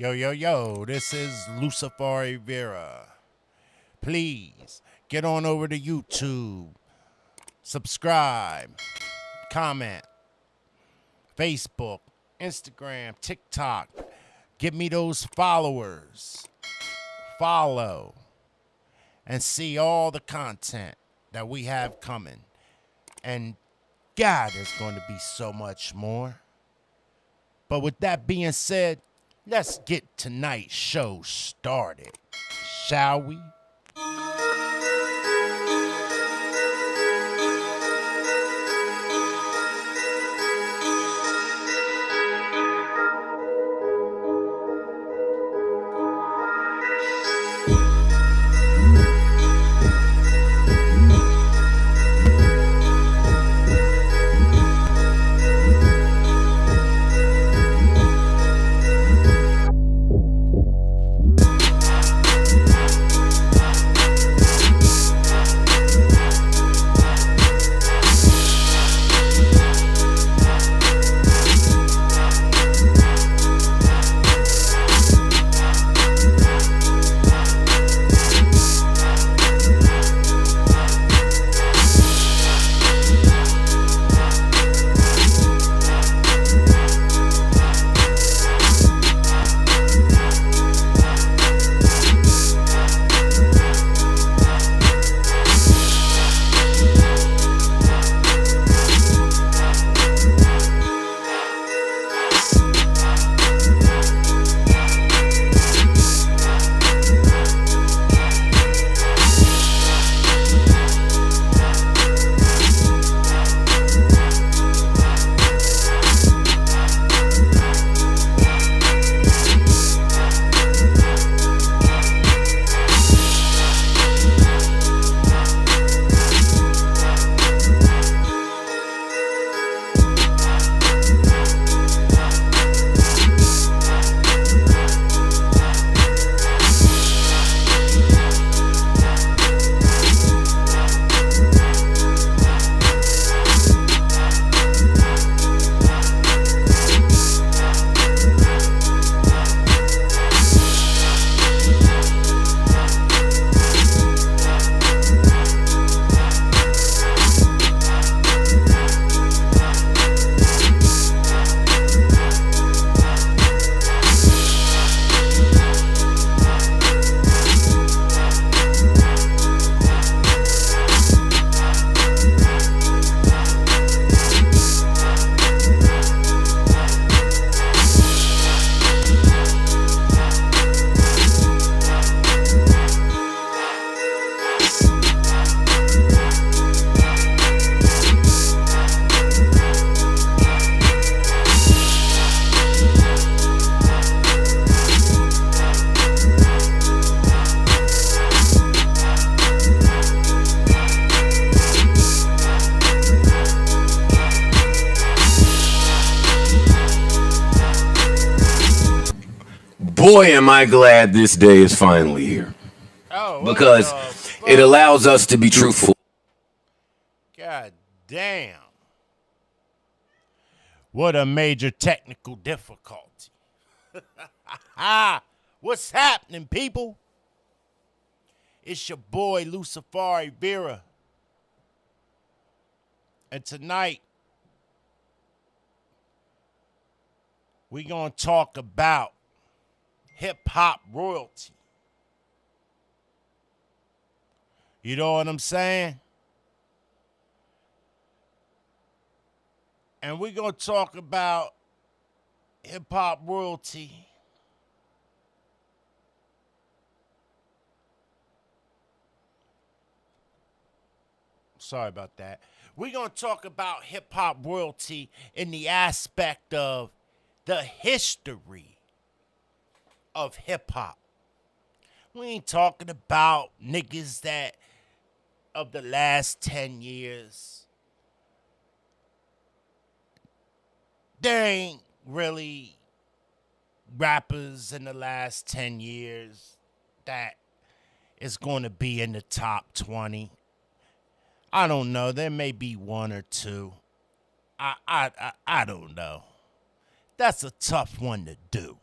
Yo, yo, yo, this is Lucifer Vera. Please get on over to YouTube, subscribe, comment, Facebook, Instagram, TikTok. Give me those followers. Follow and see all the content that we have coming. And God, there's going to be so much more. But with that being said, let's get tonight's show started, shall we? Boy, am I glad this day is finally here. Oh, Because it allows us to be truthful. God damn. What a major technical difficulty. What's happening, people? It's your boy, Lucifer Vera. And tonight, we're going to talk about hip-hop royalty. You know what I'm saying? And we're going to talk about hip-hop royalty sorry about that. We're going to talk about hip-hop royalty in the aspect of the history of hip-hop. We ain't talking about niggas that of the last 10 years. There ain't really rappers in the last 10 years that is going to be in the top 20. I don't know. There may be one or two. I don't know. That's a tough one to do.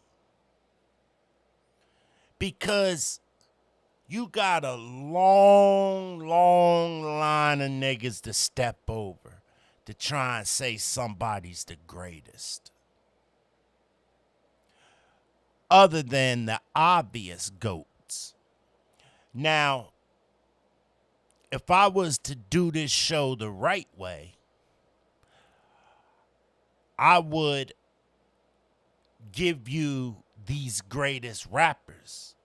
Because you got a long, long line of niggas to step over to try and say somebody's the greatest. Other than the obvious GOATs. Now, if I was to do this show the right way, I would give you these greatest rappers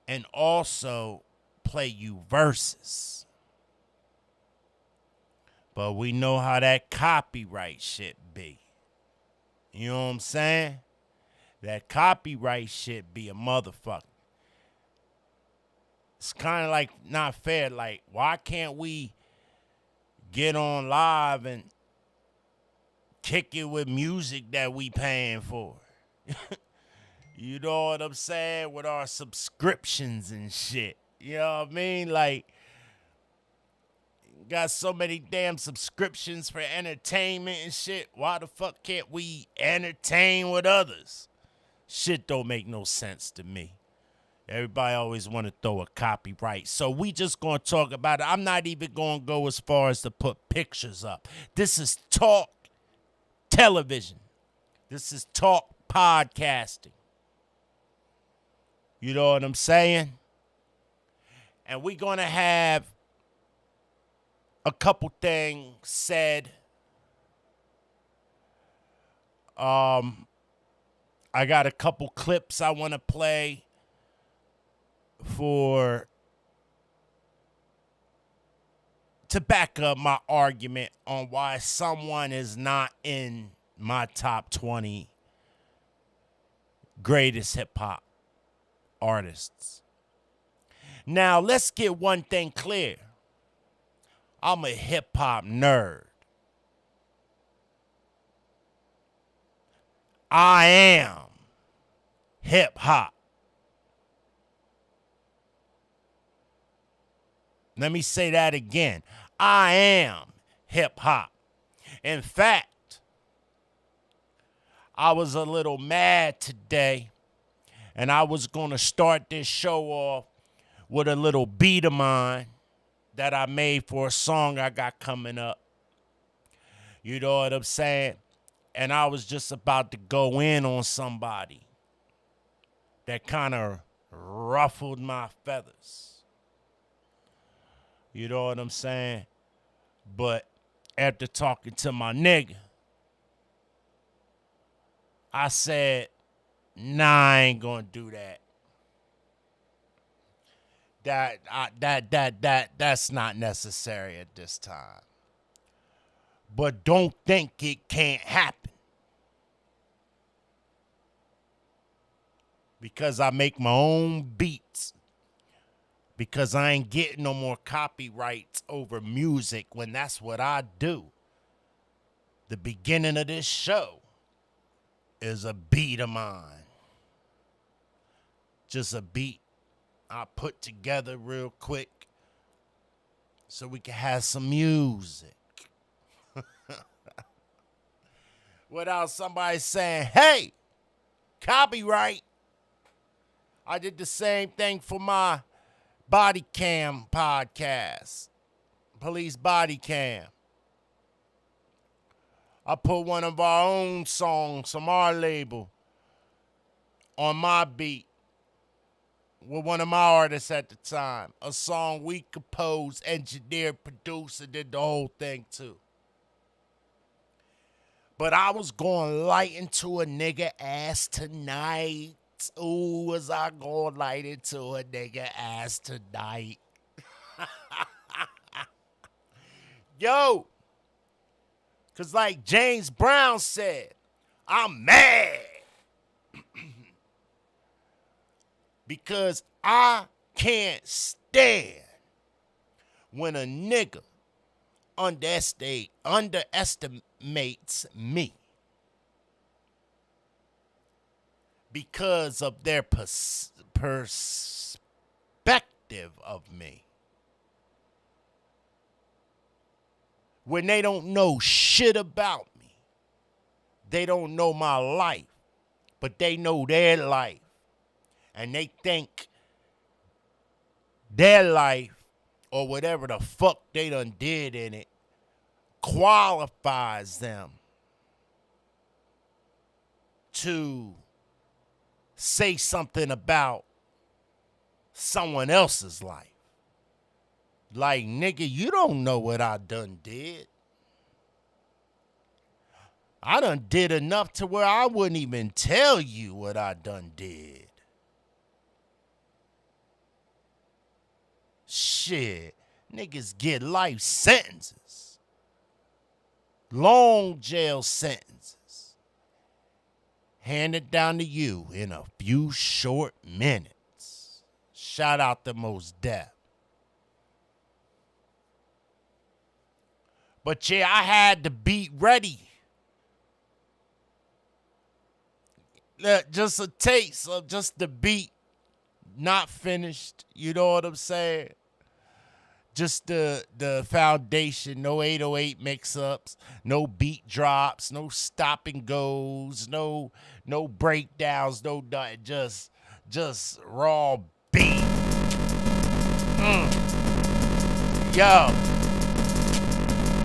and also play you verses. But we know how that copyright shit be. You know what I'm saying? That copyright shit be a motherfucker. It's kind of like not fair. Like, why can't we get on live and kick it with music that we paying for? You know what I'm saying? With our subscriptions and shit. You know what I mean? Like, got so many damn subscriptions for entertainment and shit. Why the fuck can't we entertain with others? Shit don't make no sense to me. Everybody always want to throw a copyright. So we just going to talk about it. I'm not even going to go as far as to put pictures up. This is talk television. This is talk podcasting. You know what I'm saying? And we're going to have a couple things said. I got a couple clips I want to play to back up my argument on why someone is not in my top 20 greatest hip-hop artists. Now, let's get one thing clear. I'm a hip-hop nerd. I am hip-hop. Let me say that again. I am hip-hop. In fact, I was a little mad today, and I was going to start this show off with a little beat of mine that I made for a song I got coming up. You know what I'm saying? And I was just about to go in on somebody that kind of ruffled my feathers. You know what I'm saying? But after talking to my nigga, I said, nah, I ain't gonna do that. That's not necessary at this time. But don't think it can't happen. Because I make my own beats. Because I ain't getting no more copyrights over music when that's what I do. The beginning of this show is a beat of mine. Just a beat I put together real quick so we can have some music. Without somebody saying, hey, copyright. I did the same thing for my Body Cam podcast, Police Body Cam. I put one of our own songs from our label on my beat with one of my artists at the time. A song we composed, engineered, produced, and did the whole thing too. But I was going light into a nigga ass tonight. Ooh, was I going light into a nigga ass tonight? Yo, because like James Brown said, I'm mad. Because I can't stand when a nigga underestimates me because of their perspective of me. When they don't know shit about me. They don't know my life, but they know their life. And they think their life or whatever the fuck they done did in it qualifies them to say something about someone else's life. Like, nigga, you don't know what I done did. I done did enough to where I wouldn't even tell you what I done did. Shit, niggas get life sentences. Long jail sentences. Handed down to you in a few short minutes. Shout out to Mos Def. But yeah, I had the beat ready. Just a taste of just the beat. Not finished. You know what I'm saying? Just the foundation. No 808 mix-ups. No beat drops. No stop and goes. No breakdowns. No nothing. Just raw beat. Yo.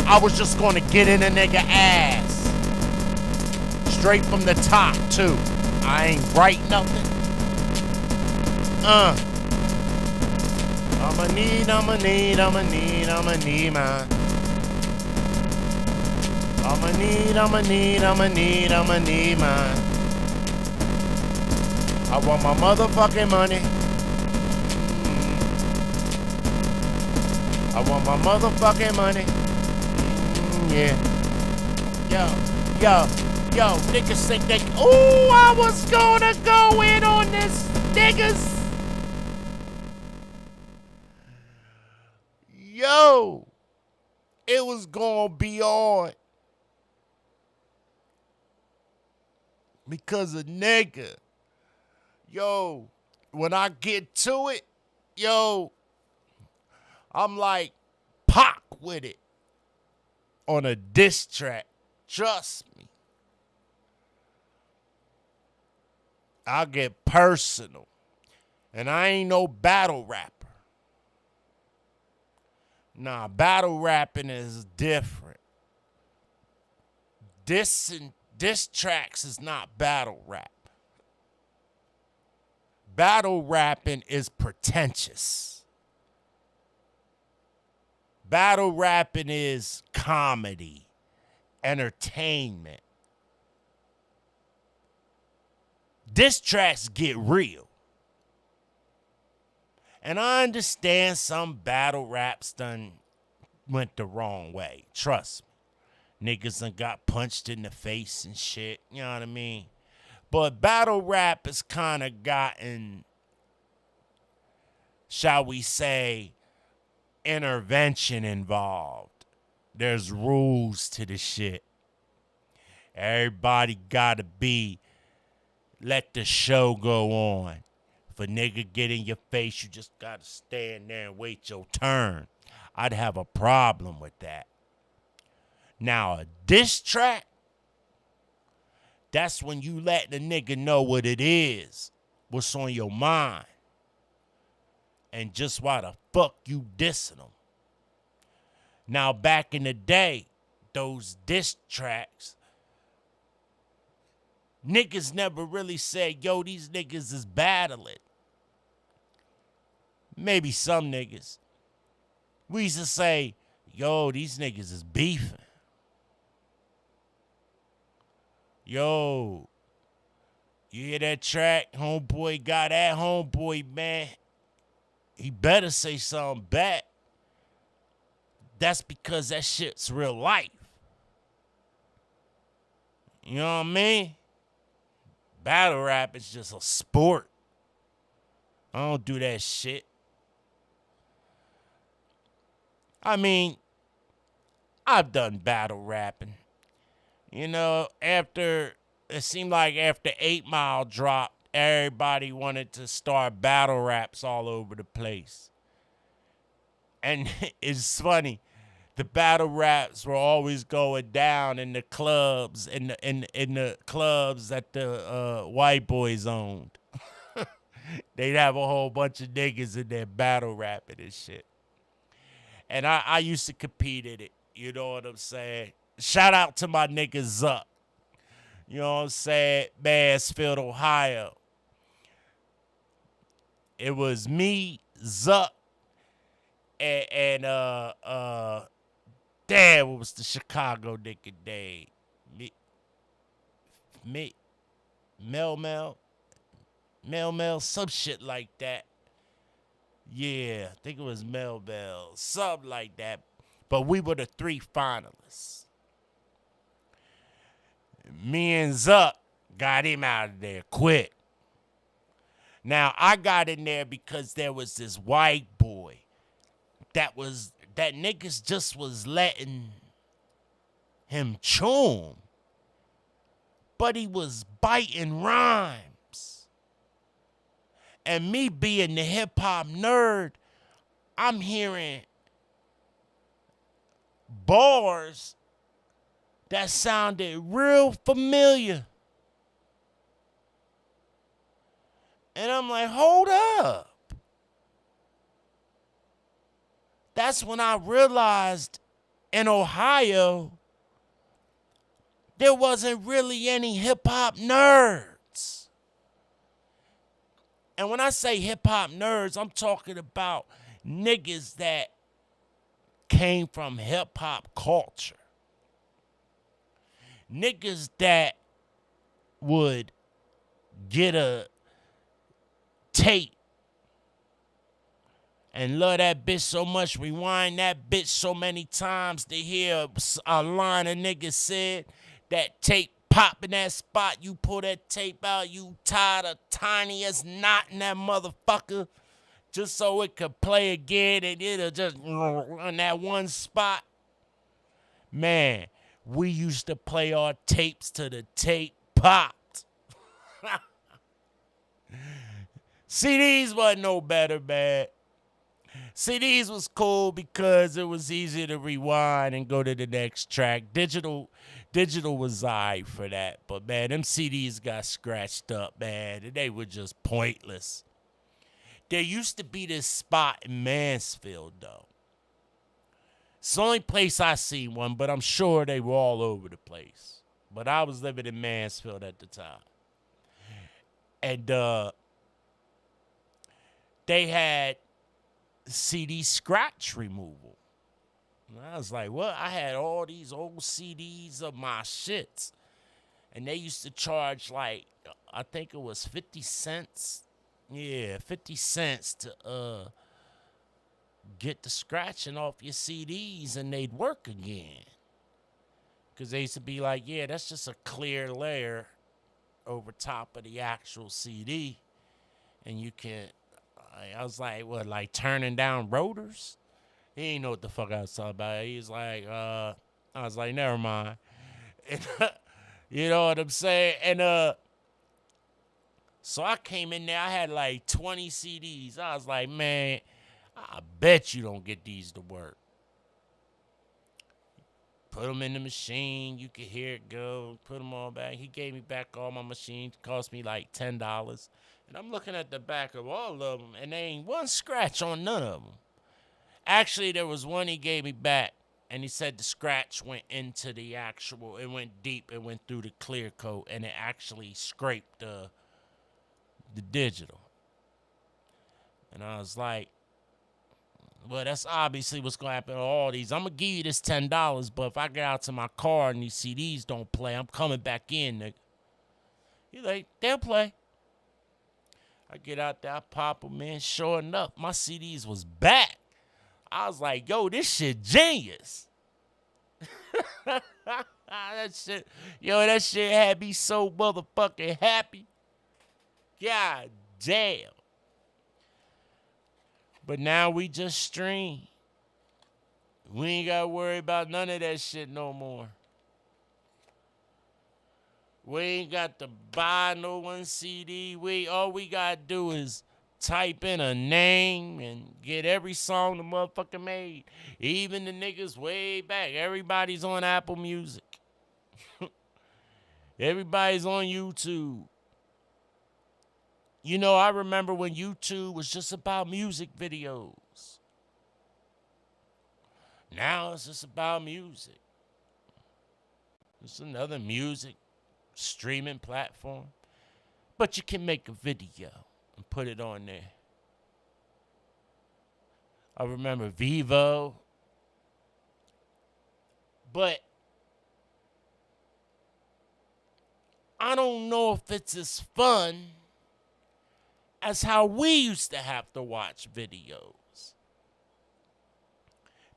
I was just gonna get in a nigga ass. Straight from the top, too. I ain't write nothing. I'ma need mine. I'ma need mine. I want my motherfucking money. I want my motherfucking money. Yeah. Yo, niggas think they, ooh, I was gonna go in on this, niggas. Yo, it was gonna be on. Because a nigga, yo, when I get to it, yo, I'm like Pac with it on a diss track. Trust me. I'll get personal. And I ain't no battle rapper. Nah, battle rapping is different. Diss tracks is not battle rap. Battle rapping is pretentious. Battle rapping is comedy, entertainment. Diss tracks get real. And I understand some battle raps done went the wrong way. Trust me. Niggas done got punched in the face and shit. You know what I mean? But battle rap has kind of gotten, shall we say, intervention involved. There's rules to the shit. Everybody gotta be, let the show go on. If a nigga get in your face, you just gotta stand there and wait your turn. I'd have a problem with that. Now, a diss track, that's when you let the nigga know what it is, what's on your mind, and just why the fuck you dissing them. Now, back in the day, those diss tracks, niggas never really said, yo, these niggas is battling. Maybe some niggas. We used to say, yo, these niggas is beefing. Yo, you hear that track? Homeboy got that homeboy, man. He better say something back. That's because that shit's real life. You know what I mean? Battle rap is just a sport. I don't do that shit. I mean, I've done battle rapping. You know, it seemed like after 8 Mile dropped, everybody wanted to start battle raps all over the place. And it's funny, the battle raps were always going down in the clubs, in the clubs that the white boys owned. They'd have a whole bunch of niggas in there battle rapping and shit. And I used to compete in it. You know what I'm saying? Shout out to my nigga Zuck. You know what I'm saying? Mansfield, Ohio. It was me, Zuck, and damn, what was the Chicago nigga name? Mel, some shit like that. Yeah, I think it was Mel, something like that. But we were the 3 finalists. Me and Zuck got him out of there quick. Now, I got in there because there was this white boy that niggas just was letting him chew him. But he was biting rhymes. And me being the hip-hop nerd, I'm hearing bars that sounded real familiar. And I'm like, hold up. That's when I realized in Ohio, there wasn't really any hip-hop nerds. And when I say hip-hop nerds, I'm talking about niggas that came from hip-hop culture. Niggas that would get a tape and love that bitch so much, rewind that bitch so many times to hear a line a nigga said. That tape pop in that spot, you pull that tape out, you tie the tiniest knot in that motherfucker just so it could play again and it'll just in that one spot. Man, we used to play our tapes till the tape popped. CDs wasn't no better, man. CDs was cool because it was easy to rewind and go to the next track. Digital was alright for that. But, man, them CDs got scratched up, man, and they were just pointless. There used to be this spot in Mansfield, though. It's the only place I seen one, but I'm sure they were all over the place. But I was living in Mansfield at the time. And they had CD scratch removal. And I was like, what? I had all these old CDs of my shits. And they used to charge like, I think it was 50 cents. Yeah, 50 cents to get the scratching off your CDs and they'd work again. Because they used to be like, yeah, that's just a clear layer over top of the actual CD. And you can, I was like, what, like turning down rotors? He ain't know what the fuck I was talking about. He was like, I was like, never mind. And, you know what I'm saying? And so I came in there. I had like 20 CDs. I was like, man, I bet you don't get these to work. Put them in the machine. You could hear it go. Put them all back. He gave me back all my machines. It cost me like $10. And I'm looking at the back of all of them, and there ain't one scratch on none of them. Actually, there was one he gave me back, and he said the scratch went into the actual, it went deep, it went through the clear coat, and it actually scraped the digital. And I was like, well, that's obviously what's going to happen to all these. I'm going to give you this $10, but if I get out to my car and these CDs don't play, I'm coming back in, nigga. He's like, they'll play. I get out there, I pop them in. Sure enough, my CDs was back. I was like, yo, this shit genius. that shit had me so motherfucking happy. God damn. But now we just stream. We ain't got to worry about none of that shit no more. We ain't got to buy no one CD. All we got to do is type in a name and get every song the motherfucker made. Even the niggas way back. Everybody's on Apple Music. Everybody's on YouTube. You know, I remember when YouTube was just about music videos. Now it's just about music. It's another music streaming platform. But you can make a video and put it on there. I remember Vivo. But I don't know if it's as fun as how we used to have to watch videos.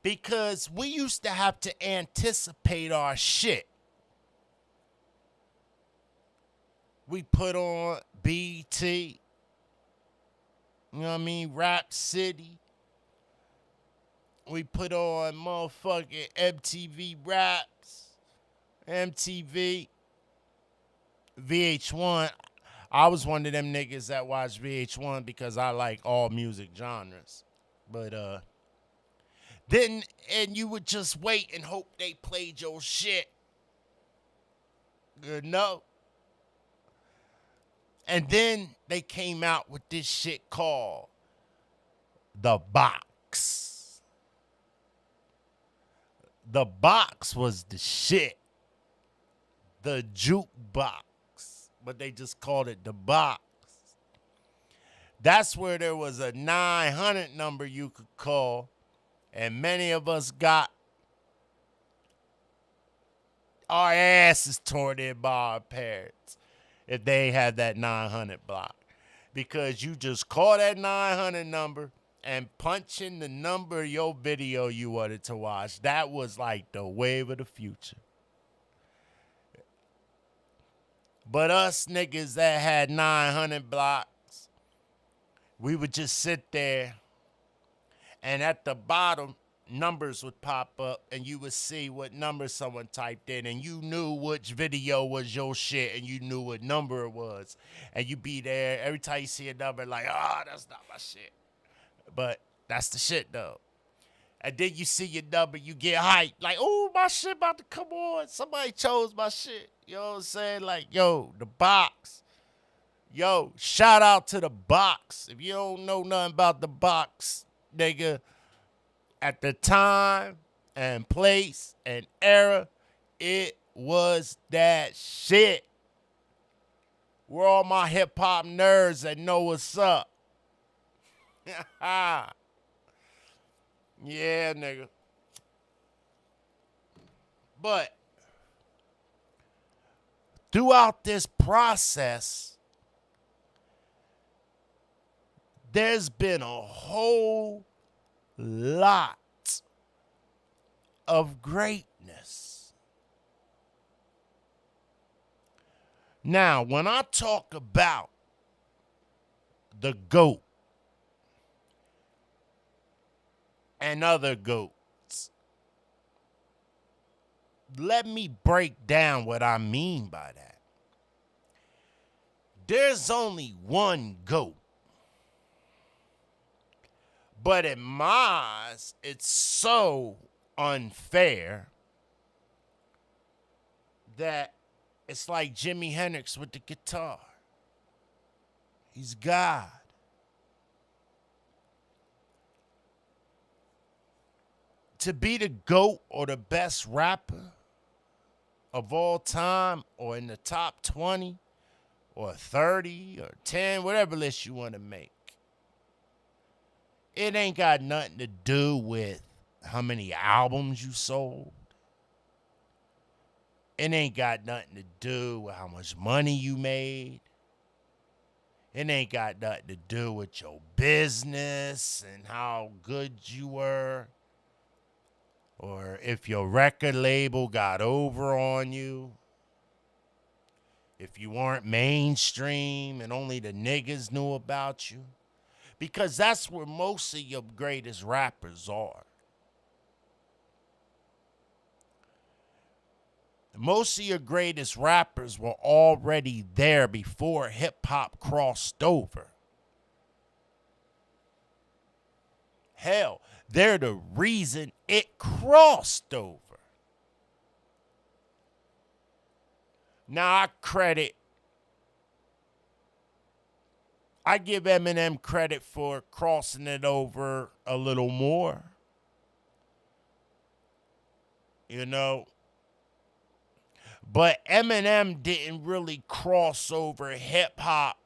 Because we used to have to anticipate our shit. We put on BT, you know what I mean, Rap City. We put on motherfucking MTV Raps, MTV, VH1. I was one of them niggas that watched VH1 because I like all music genres. But then, and you would just wait and hope they played your shit. You know? And then they came out with this shit called The Box. The Box was the shit. The jukebox. But they just called it The Box. That's where there was a 900 number you could call. And many of us got our asses torn in by our parents if they had that 900 block. Because you just call that 900 number and punch in the number of your video you wanted to watch. That was like the wave of the future. But us niggas that had 900 blocks, we would just sit there and at the bottom, numbers would pop up and you would see what number someone typed in and you knew which video was your shit and you knew what number it was. And you be there every time you see a number like, oh, that's not my shit. But that's the shit though. And then you see your number, you get hyped. Like, oh, my shit about to come on. Somebody chose my shit. You know what I'm saying? Like, yo, The Box. Yo, shout out to The Box. If you don't know nothing about The Box, nigga, at the time and place and era, it was that shit. We're all my hip-hop nerds that know what's up. Yeah, nigga. But throughout this process, there's been a whole lot of greatness. Now, when I talk about the GOAT and other GOATs, let me break down what I mean by that. There's only one GOAT. But in my eyes, it's so unfair that it's like Jimi Hendrix with the guitar. He's God. To be the GOAT or the best rapper of all time or in the top 20 or 30 or 10, whatever list you want to make, it ain't got nothing to do with how many albums you sold. It ain't got nothing to do with how much money you made. It ain't got nothing to do with your business and how good you were. Or if your record label got over on you. If you weren't mainstream and only the niggas knew about you. Because that's where most of your greatest rappers are. Most of your greatest rappers were already there before hip-hop crossed over. Hell, they're the reason it crossed over. Now, I give Eminem credit for crossing it over a little more. You know, but Eminem didn't really cross over hip hop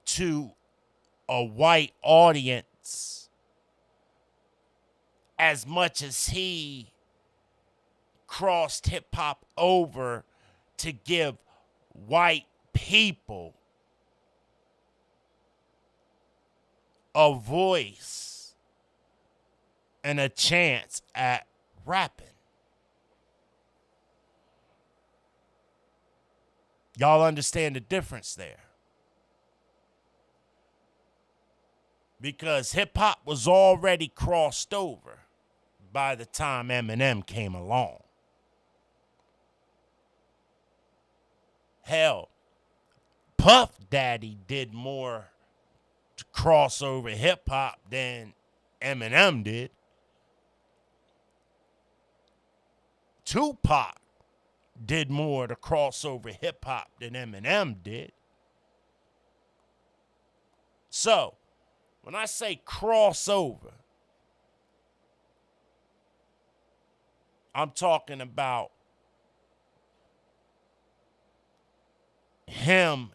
to a white audience as much as he crossed hip hop over to give white people a voice and a chance at rapping. Y'all understand the difference there? Because hip hop was already crossed over by the time Eminem came along. Hell, Puff Daddy did more to cross over hip hop than Eminem did. Tupac did more to cross over hip hop than Eminem did. So, when I say crossover, I'm talking about him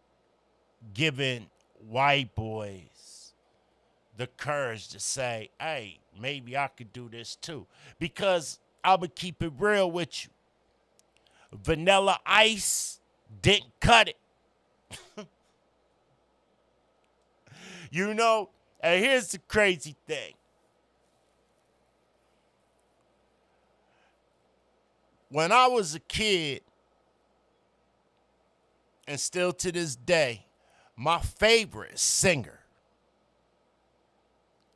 giving white boys the courage to say, hey, maybe I could do this too. Because I would keep it real with you. Vanilla Ice didn't cut it. You know, and here's the crazy thing. When I was a kid, and still to this day, my favorite singer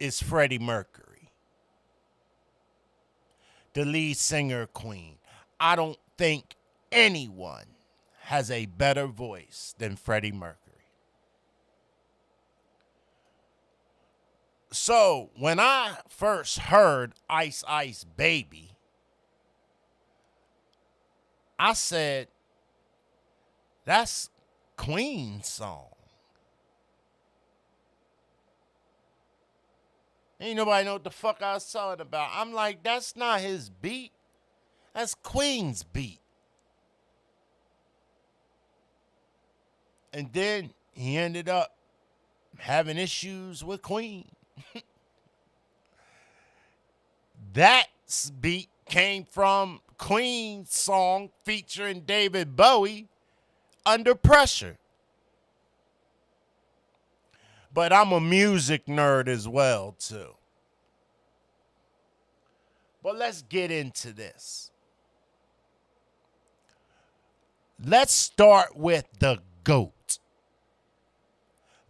is Freddie Mercury, the lead singer of Queen. I don't think anyone has a better voice than Freddie Mercury. So when I first heard Ice Ice Baby, I said, that's Queen's song. Ain't nobody know what the fuck I was talking about. I'm like, that's not his beat. That's Queen's beat. And then he ended up having issues with Queen. That beat came from Queen's song featuring David Bowie, Under Pressure. But I'm a music nerd as well, too. But let's get into this. Let's start with the GOAT.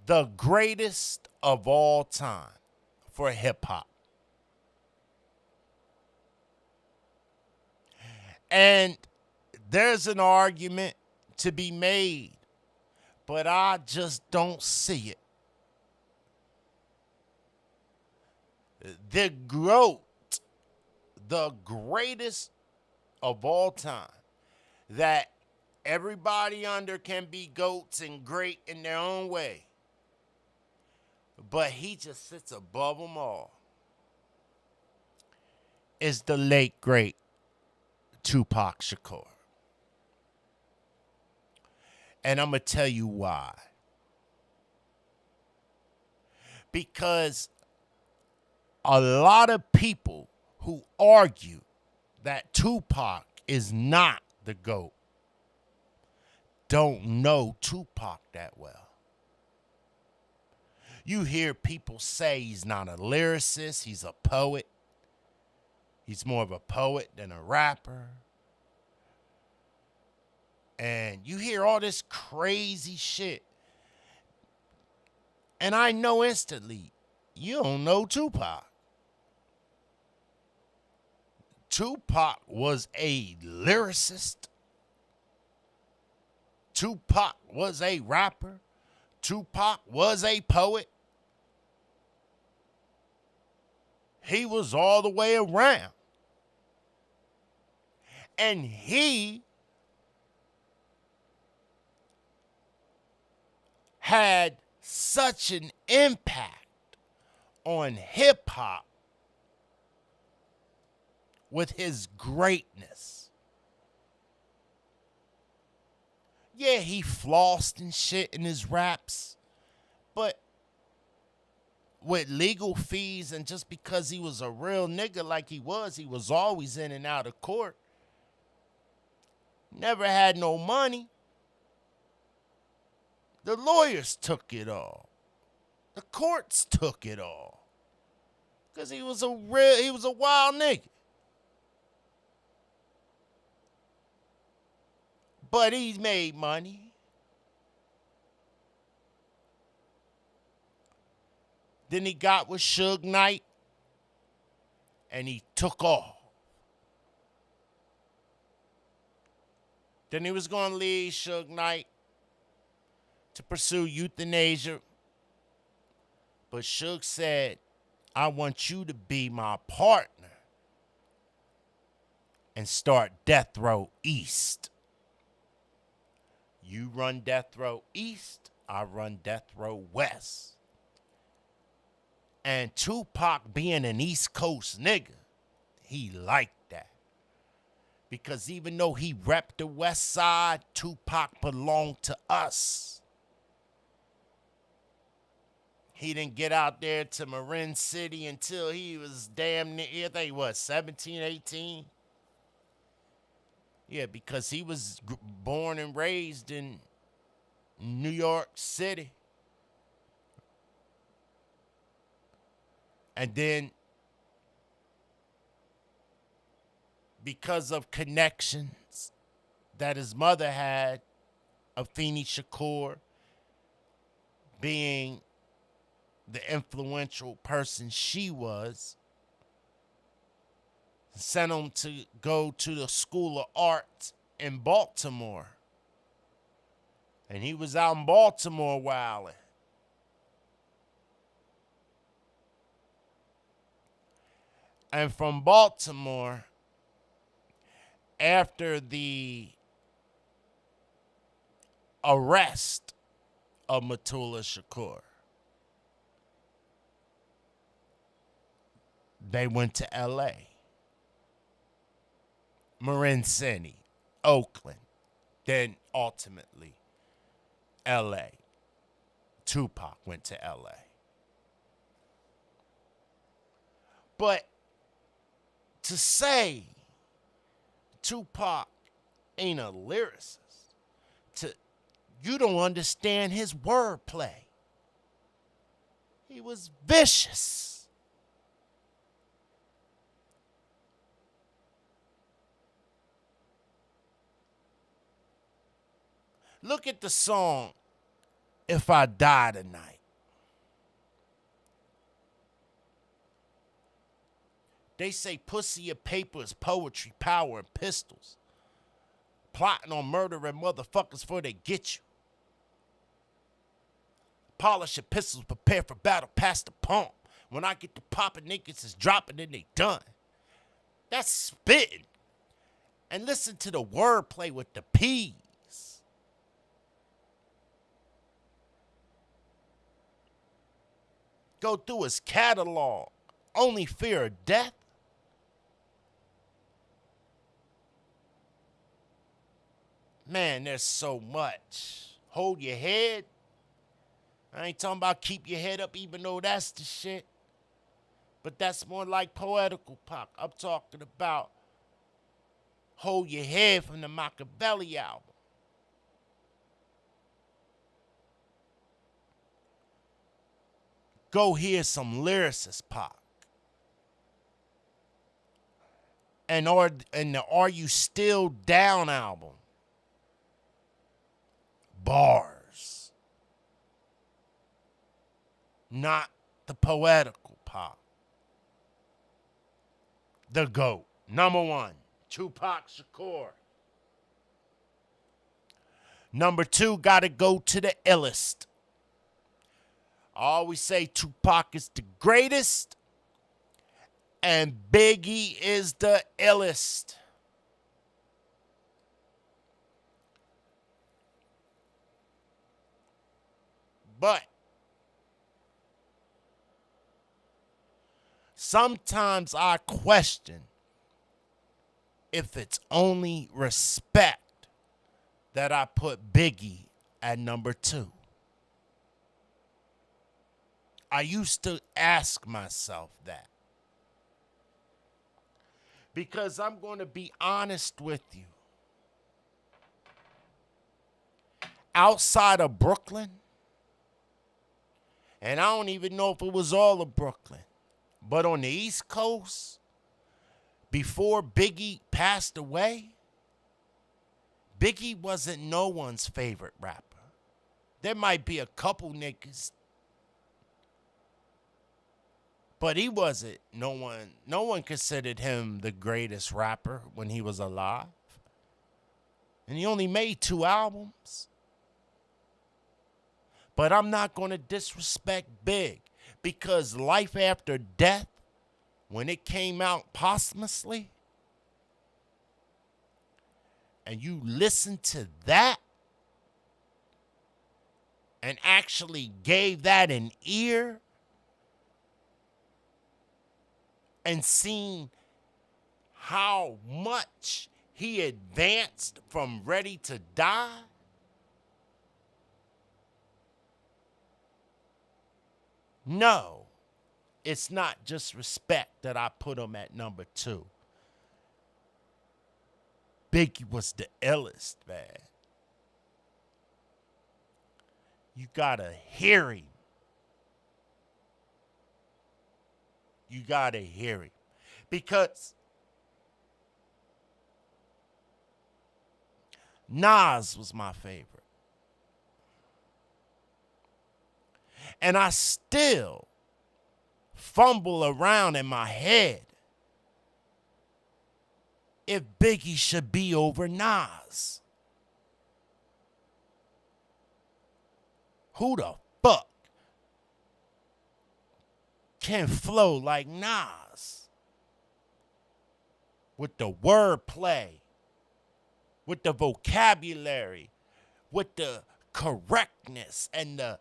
The greatest of all time for hip-hop. And there's an argument to be made, but I just don't see it. The GOAT, the greatest of all time, that everybody under can be GOATs and great in their own way, but he just sits above them all, is the late, great Tupac Shakur. And I'm going to tell you why. Because a lot of people who argue that Tupac is not the GOAT don't know Tupac that well. You hear people say he's not a lyricist, he's a poet. He's more of a poet than a rapper. And you hear all this crazy shit. And I know instantly, you don't know Tupac. Tupac was a lyricist. Tupac was a rapper. Tupac was a poet. He was all the way around. And he had such an impact on hip hop with his greatness. Yeah, he flossed and shit in his raps, but with legal fees and just because he was a real nigga like he was always in and out of court. Never had no money. The lawyers took it all. The courts took it all. Cause he was a wild nigga. But he made money. Then he got with Suge Knight and he took off. Then he was going to leave Suge Knight to pursue euthanasia. But Suge said, I want you to be my partner and start Death Row East. You run Death Row East, I run Death Row West. And Tupac being an East Coast nigga, he liked that. Because even though he repped the West Side, Tupac belonged to us. He didn't get out there to Marin City until he was damn near, I think, what, 17, 18? Yeah, because he was born and raised in New York City. And then, because of connections that his mother had, Afeni Shakur being the influential person she was, sent him to go to the School of Art in Baltimore. And he was out in Baltimore wilding. And from Baltimore, after the arrest of Mutula Shakur, they went to L.A., Marin City, Oakland, then ultimately L.A. Tupac went to L.A. But to say Tupac ain't a lyricist, you don't understand his wordplay. He was vicious. Look at the song, If I Die Tonight. They say pussy and paper is poetry, power, and pistols. Plotting on murdering motherfuckers before they get you. Polish your pistols, prepare for battle, pass the pump. When I get to popping, niggas is dropping and they done. That's spitting. And listen to the wordplay with the P's. Go through his catalog. Only Fear of Death. Man, there's so much. Hold your head. I ain't talking about keep your head up, even though that's the shit. But that's more like poetical Pac. I'm talking about Hold Your Head from the Machiavelli album. Go hear some lyricist Pac. And the Are You Still Down album. Bars. Not the poetical Pac. The GOAT. Number one, Tupac Shakur. Number two, gotta go to the illest. I always say Tupac is the greatest and Biggie is the illest. But Sometimes I question if it's only respect that I put Biggie at number 2. I used to ask myself that. Because I'm going to be honest with you. Outside of Brooklyn, and I don't even know if it was all of Brooklyn, but on the East Coast, before Biggie passed away, Biggie wasn't no one's favorite rapper. There might be a couple niggas, but he wasn't. No one considered him the greatest rapper when he was alive. And he only made 2 albums. But I'm not going to disrespect Big, because Life After Death, when it came out posthumously, and you listen to that and actually gave that an ear and seen how much he advanced from Ready to Die, no, it's not just respect that I put him at number 2. Biggie was the illest, man. You gotta hear him. You gotta hear him. Because Nas was my favorite. And I still fumble around in my head if Biggie should be over Nas. Who the fuck can flow like Nas? With the wordplay, with the vocabulary, with the correctness and the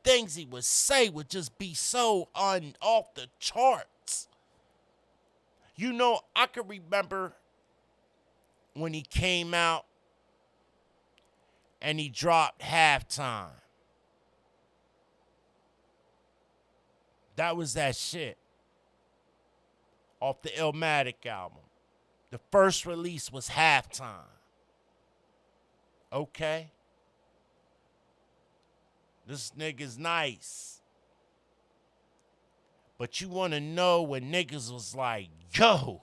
things he would say would just be so off the charts. You know, I can remember when he came out and he dropped Halftime. That was that shit. Off the Illmatic album. The first release was Halftime. Okay. This nigga's nice. But you want to know when niggas was like, yo,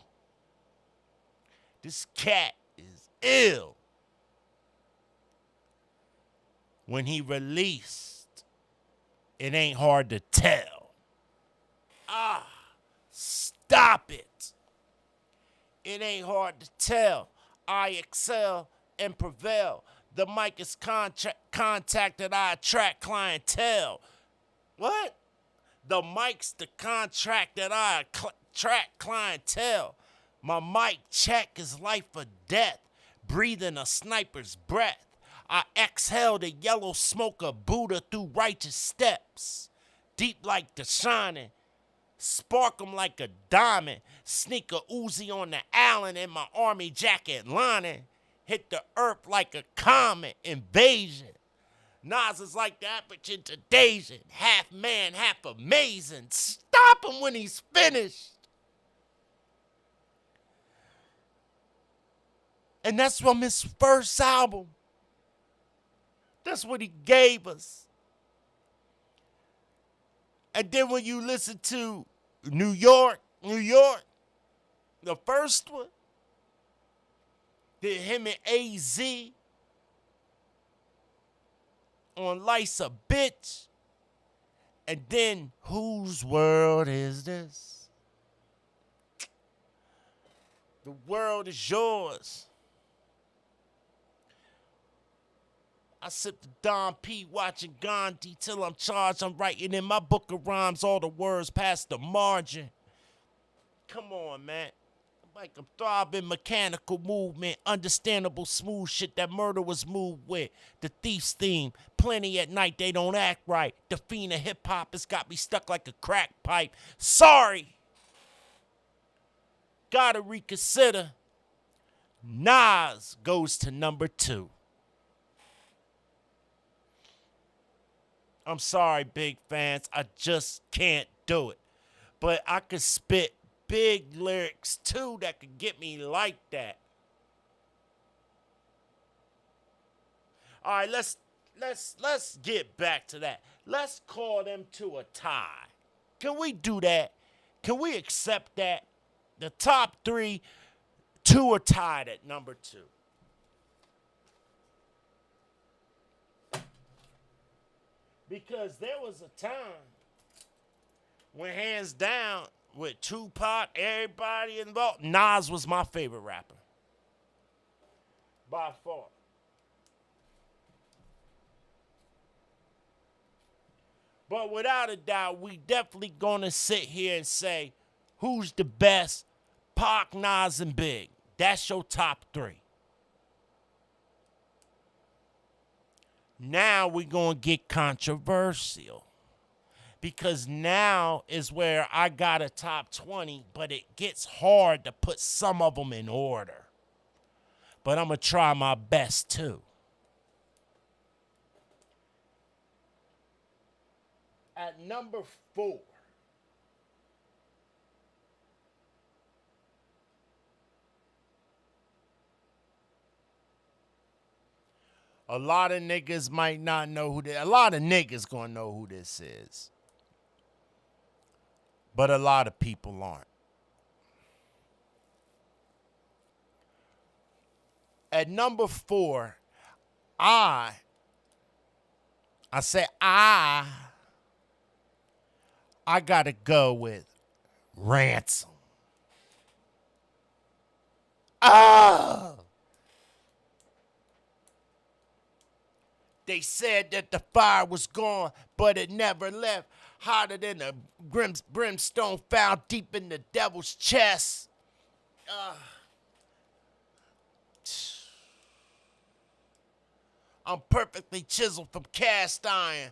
this cat is ill. When he released, It Ain't Hard to Tell. Stop it. It ain't hard to tell. I excel and prevail. The mic is contact that I attract clientele. What? The mic's the contract that I attract clientele. My mic check is life or death, breathing a sniper's breath. I exhale the yellow smoke of Buddha through righteous steps, deep like the shining, spark 'em like a diamond, sneak a Uzi on the Allen in my army jacket lining, hit the earth like a comet invasion. Nas is like the average intimidation, half man, half amazing. Stop him when he's finished. And that's from his first album. That's what he gave us. And then when you listen to New York, the first one, then him and AZ on Life's a Bitch, and then Whose World Is This? The world is yours. I sip the Don P watching Gandhi till I'm charged. I'm writing in my book of rhymes all the words past the margin. Come on, man. Like a throbbing mechanical movement, understandable smooth shit that murder was moved with. The thief's theme, plenty at night, they don't act right. The fiend of hip hop has got me stuck like a crack pipe. Sorry. Gotta reconsider. Nas goes to number 2. I'm sorry, big fans. I just can't do it. But I could spit big lyrics too that could get me like that. All right, let's get back to that. Let's call them to a tie. Can we do that? Can we accept that? The top 3, 2 are tied at number 2. Because there was a time when, hands down, with Tupac, everybody involved, Nas was my favorite rapper. By far. But without a doubt, we definitely gonna sit here and say, who's the best? Pac, Nas, and Big. That's your top 3. Now we're gonna get controversial. Because now is where I got a top 20, but it gets hard to put some of them in order. But I'm going to try my best too. At number 4, a lot of niggas might not know who this is. A lot of niggas going to know who this is. But a lot of people aren't. At number 4, I gotta go with Ransom. They said that the fire was gone, but it never left. Hotter than a brimstone found deep in the devil's chest. I'm perfectly chiseled from cast iron.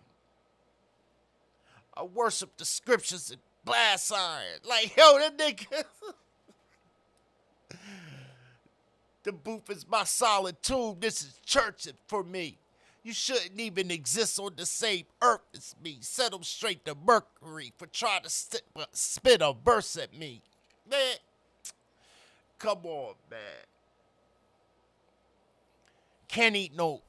I worship the scriptures and blast iron. Like, yo, that nigga. The booth is my solid tomb. This is church for me. You shouldn't even exist on the same earth as me. Set 'em straight to Mercury for trying to spit a verse at me. Man, come on, man. Can't eat no,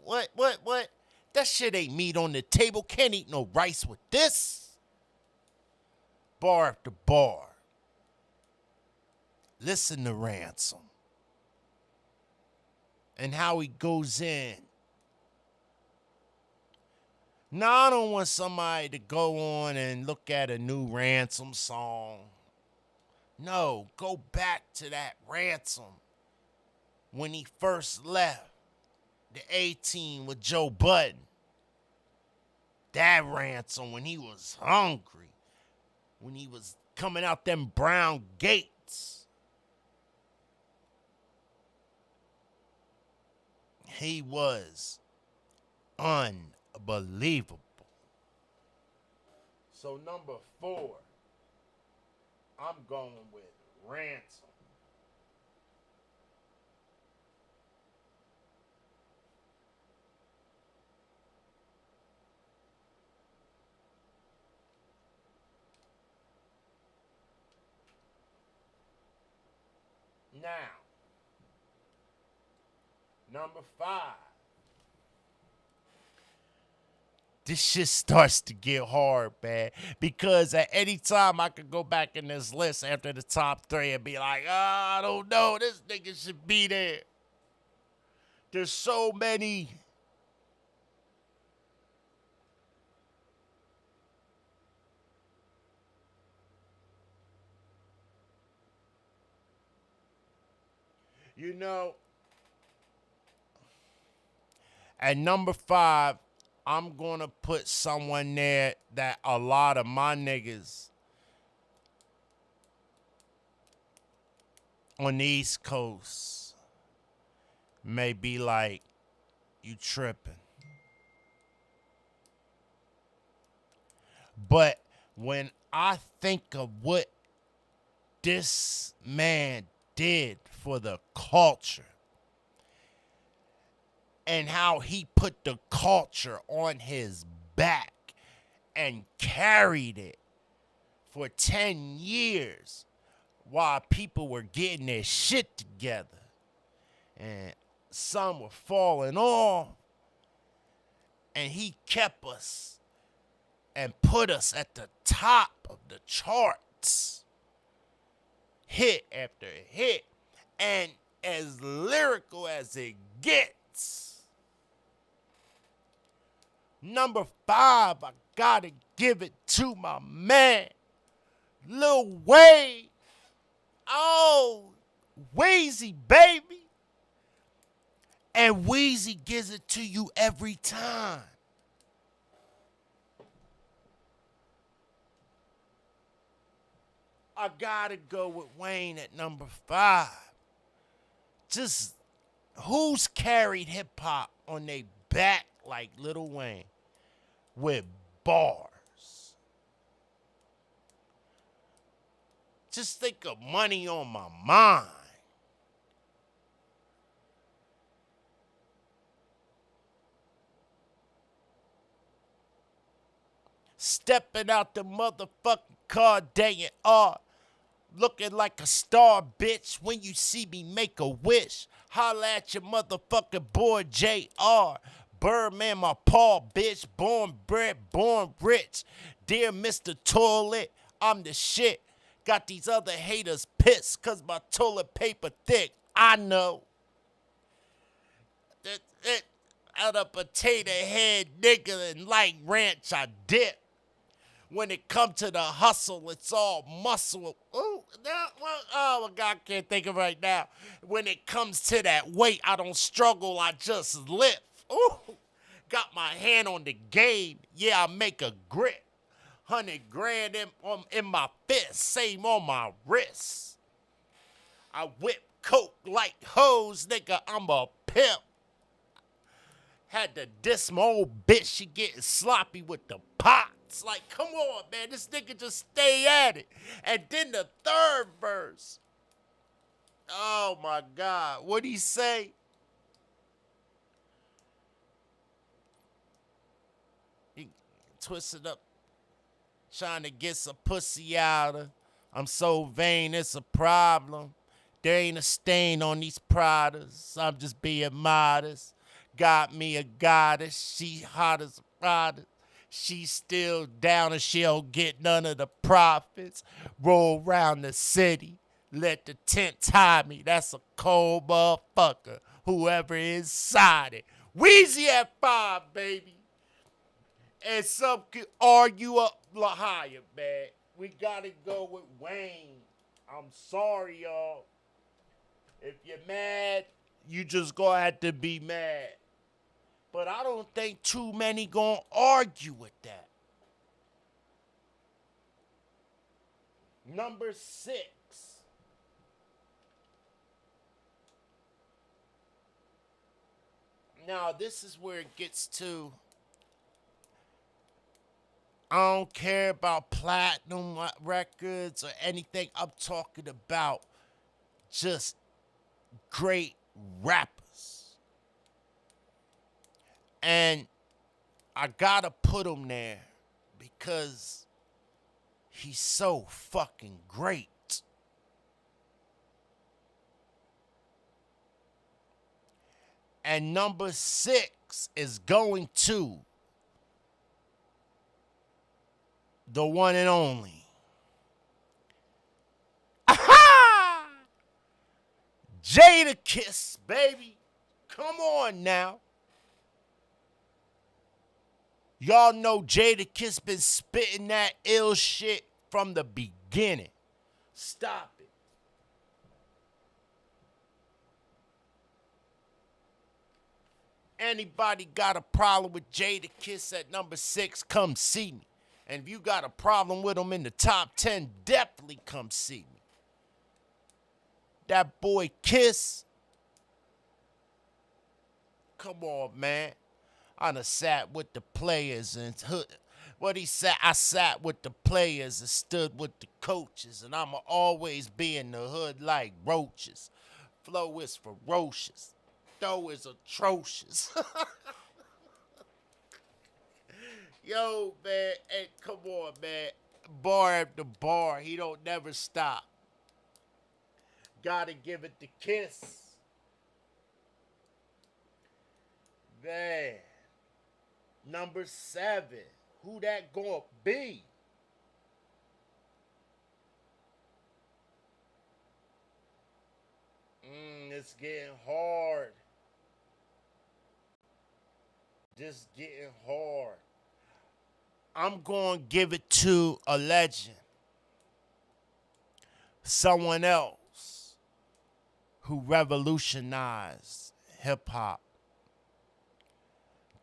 what? That shit ain't meat on the table. Can't eat no rice with this. Bar after bar. Listen to Ransom. And how he goes in. Now, I don't want somebody to go on and look at a new Ransom song. No, go back to that Ransom when he first left the A-Team with Joe Budden. That Ransom when he was hungry, when he was coming out them brown gates. He was unbelievable. So number 4, I'm going with Ransom. Now, number 5. This shit starts to get hard, man. Because at any time I could go back in this list after the top 3 and be like, I don't know, this nigga should be there. There's so many. You know, at number 5, I'm going to put someone there that a lot of my niggas on the East Coast may be like, you tripping. But when I think of what this man did for the culture and how he put the culture on his back and carried it for 10 years while people were getting their shit together and some were falling off, and he kept us and put us at the top of the charts, hit after hit, and as lyrical as it gets. Number 5, I gotta give it to my man, Lil Wayne. Oh, Weezy, baby. And Weezy gives it to you every time. I gotta go with Wayne at number 5. Just who's carried hip hop on their back like Lil Wayne with bars? Just think of Money on My Mind. Stepping out the motherfucking car, day and art. Looking like a star, bitch. When you see me, make a wish. Holla at your motherfucking boy, JR. Birdman, my paw, bitch. Born bred, born rich. Dear Mr. Toilet, I'm the shit. Got these other haters pissed cause my toilet paper thick. I know. Out of potato head nigga and light ranch I dip. When it comes to the hustle, it's all muscle. Ooh, oh my God, I can't think of it right now. When it comes to that weight, I don't struggle, I just lift. Ooh, got my hand on the game. Yeah, I make a grip. 100 grand in my fist, same on my wrist. I whip coke like hoes, nigga, I'm a pimp. Had to diss my old bitch, she getting sloppy with the pots. Like, come on, man, this nigga just stay at it. And then the third verse. Oh, my God. What'd he say? He twisted up, trying to get some pussy out of. I'm so vain, it's a problem. There ain't a stain on these Pradas. I'm just being modest. Got me a goddess, she hot as a Prada. She's still down and she don't get none of the profits. Roll around the city, let the tent tie me. That's a cold motherfucker, whoever inside it. Weezy at 5, baby. And some could argue up higher, man. We gotta go with Wayne. I'm sorry, y'all. If you're mad, you just gonna have to be mad. But I don't think too many gonna argue with that. Number 6. Now, this is where it gets to, I don't care about platinum records or anything. I'm talking about just great rappers. And I gotta put him there because he's so fucking great. And number 6 is going to the one and only. Aha! Jadakiss, baby. Come on now. Y'all know Jadakiss been spitting that ill shit from the beginning. Stop it. Anybody got a problem with Jadakiss at number 6, come see me. And if you got a problem with him in the top 10, definitely come see me. that boy Kiss. Come on, man. I done sat with the players and what he said. I sat with the players and stood with the coaches, and I'ma always be in the hood like roaches. Flow is ferocious. Though is atrocious. Yo, man, hey, come on, man. Bar after bar, he don't never stop. Gotta give it the Kiss. Man. Number 7. Who that gonna be? It's getting hard. Just getting hard. I'm gonna give it to a legend. Someone else who revolutionized hip hop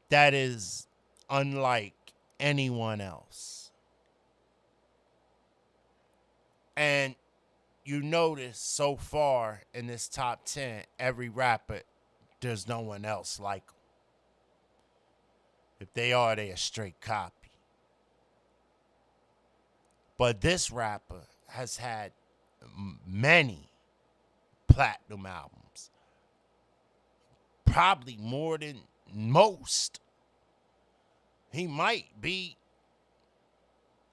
that is unlike anyone else. And you notice so far in this top 10, every rapper, there's no one else like them. If they are, they a straight copy. But this rapper has had many platinum albums. Probably more than most. He might be,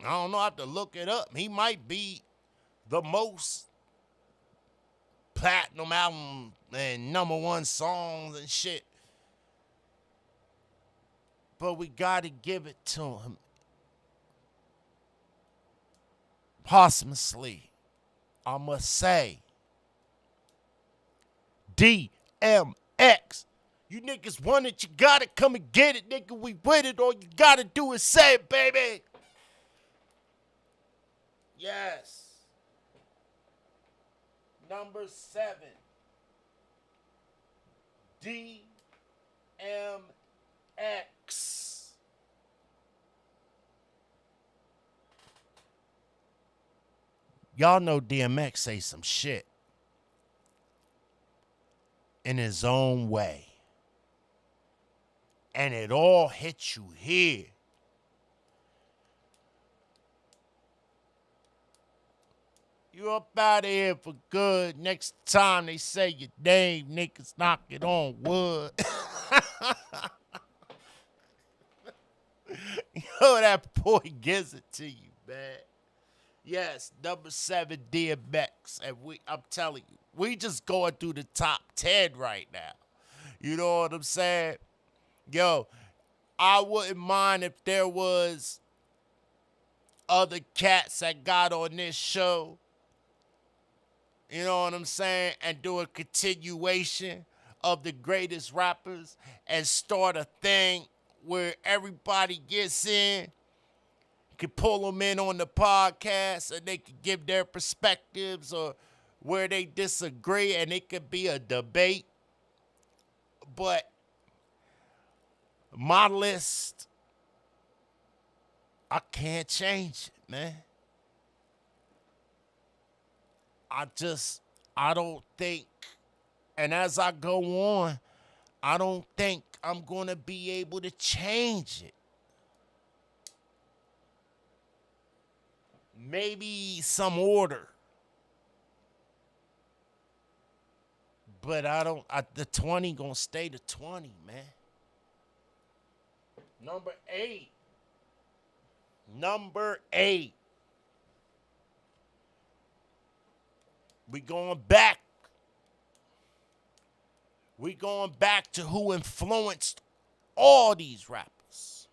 I don't know, I have to look it up. He might be the most platinum album and #1 songs and shit. But we gotta give it to him posthumously. I must say, DMX. You niggas want it, you gotta come and get it, nigga. We with it. All you gotta do is say it, baby. Yes. Number 7. DMX. Y'all know DMX say some shit in his own way. And it all hits you here. You up out of here for good. Next time they say your name, niggas knock it on wood. Yo, that boy gives it to you, man. Yes, number 7, DMX. And I'm telling you, we just going through the top 10 right now. You know what I'm saying? Yo, I wouldn't mind if there was other cats that got on this show. You know what I'm saying? And do a continuation of the greatest rappers and start a thing where everybody gets in. Could pull them in on the podcast and they could give their perspectives or where they disagree, and it could be a debate. But my list, I can't change it, man. I don't think, and as I go on, I don't think I'm going to be able to change it. Maybe some order. But the 20 gonna stay the 20, man. Number 8. We going back. We going back to who influenced all these rappers.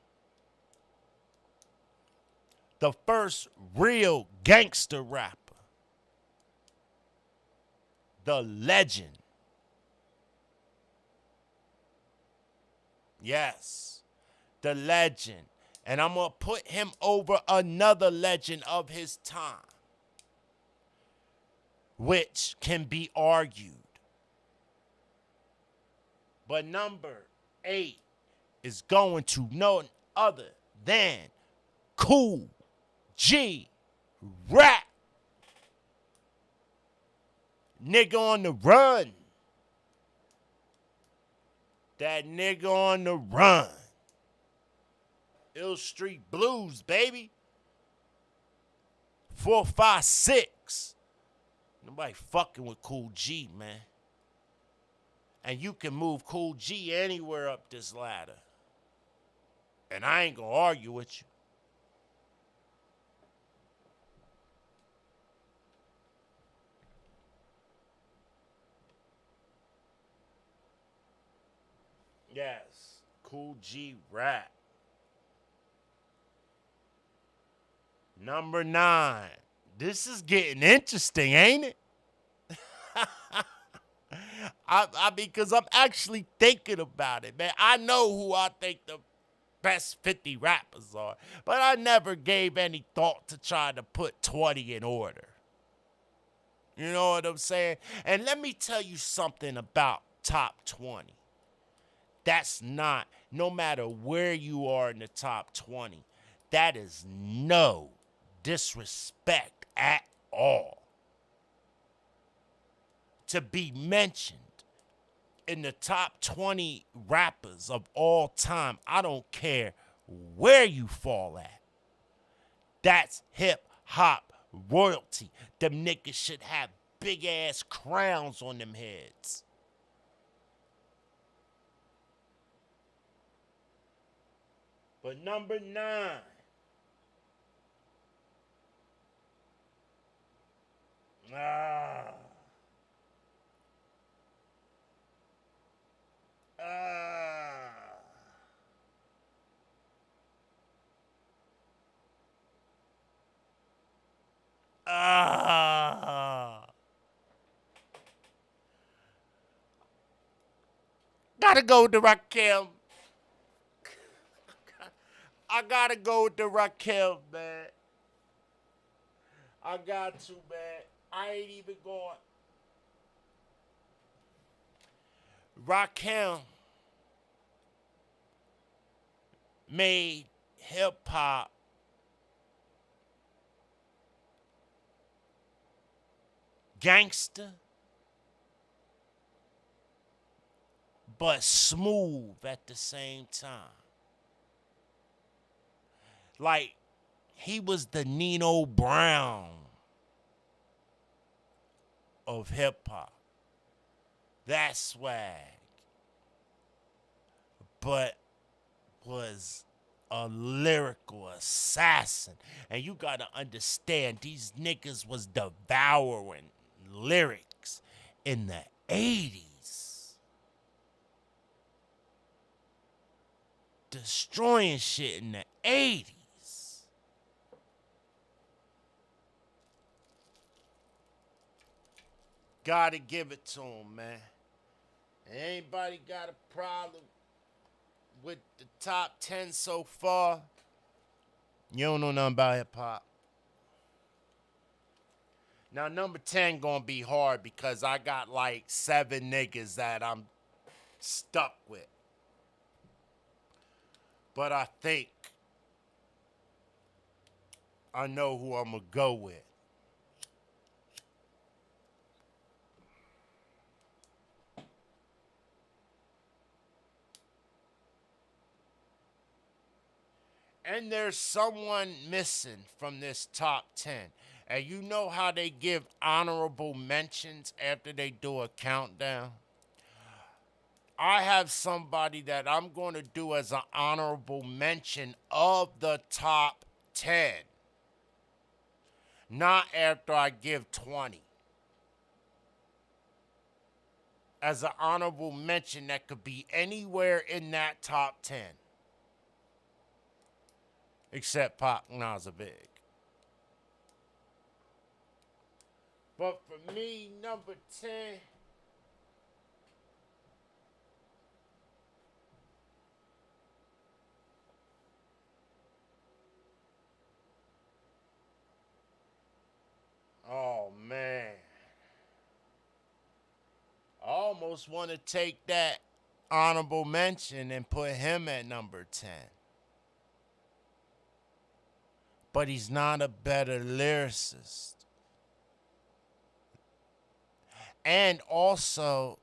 The first real gangster rapper. The legend. Yes, the legend. And I'm going to put him over another legend of his time, which can be argued. But number 8 is going to none other than Cool G Rap. Nigga on the run. That nigga on the run. Ill Street Blues, baby. 4, 5, 6. Nobody fucking with Cool G, man. And you can move Cool G anywhere up this ladder. And I ain't gonna argue with you. Yes, Cool G rap. Number 9. This is getting interesting, ain't it? Because I'm actually thinking about it, man. I know who I think the best 50 rappers are, but I never gave any thought to trying to put 20 in order. You know what I'm saying? And let me tell you something about top 20. That's not, no matter where you are in the top 20, that is no disrespect at all to be mentioned in the top 20 rappers of all time. I don't care where you fall at. That's hip hop royalty. Them niggas should have big ass crowns on them heads. But number 9. Ah. Gotta go to Rakim. I gotta go with the Rakim, man. I got to, man. I ain't even going. Rakim made hip hop gangster, but smooth at the same time. Like, he was the Nino Brown of hip hop. That swag. But was a lyrical assassin. And you gotta understand, these niggas was devouring lyrics in the 80s. Destroying shit in the 80s. Gotta give it to him, man. Anybody got a problem with the top 10 so far? You don't know nothing about hip hop. Now, number 10 gonna be hard because I got like 7 niggas that I'm stuck with. But I think I know who I'm gonna go with. And there's someone missing from this top 10. And you know how they give honorable mentions after they do a countdown? I have somebody that I'm going to do as an honorable mention of the top 10. Not after I give 20. As an honorable mention that could be anywhere in that top 10. Except Pop Nazabig. But for me, number 10... Oh, man. I almost want to take that honorable mention and put him at number 10. But he's not a better lyricist. And also,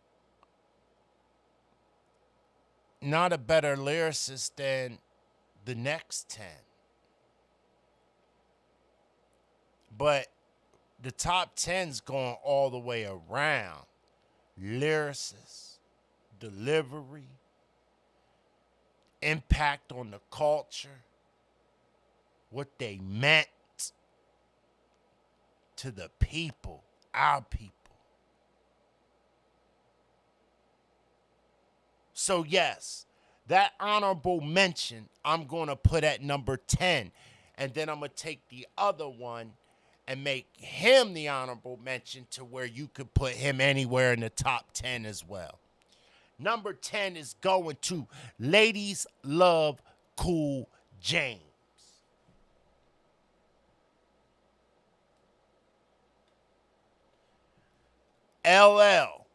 not a better lyricist than the next 10. But the top 10's going all the way around. Lyricist, delivery, impact on the culture, what they meant to the people, our people. So yes, that honorable mention I'm going to put at number 10. And then I'm going to take the other one and make him the honorable mention to where you could put him anywhere in the top 10 as well. Number 10 is going to Ladies Love Cool James. LL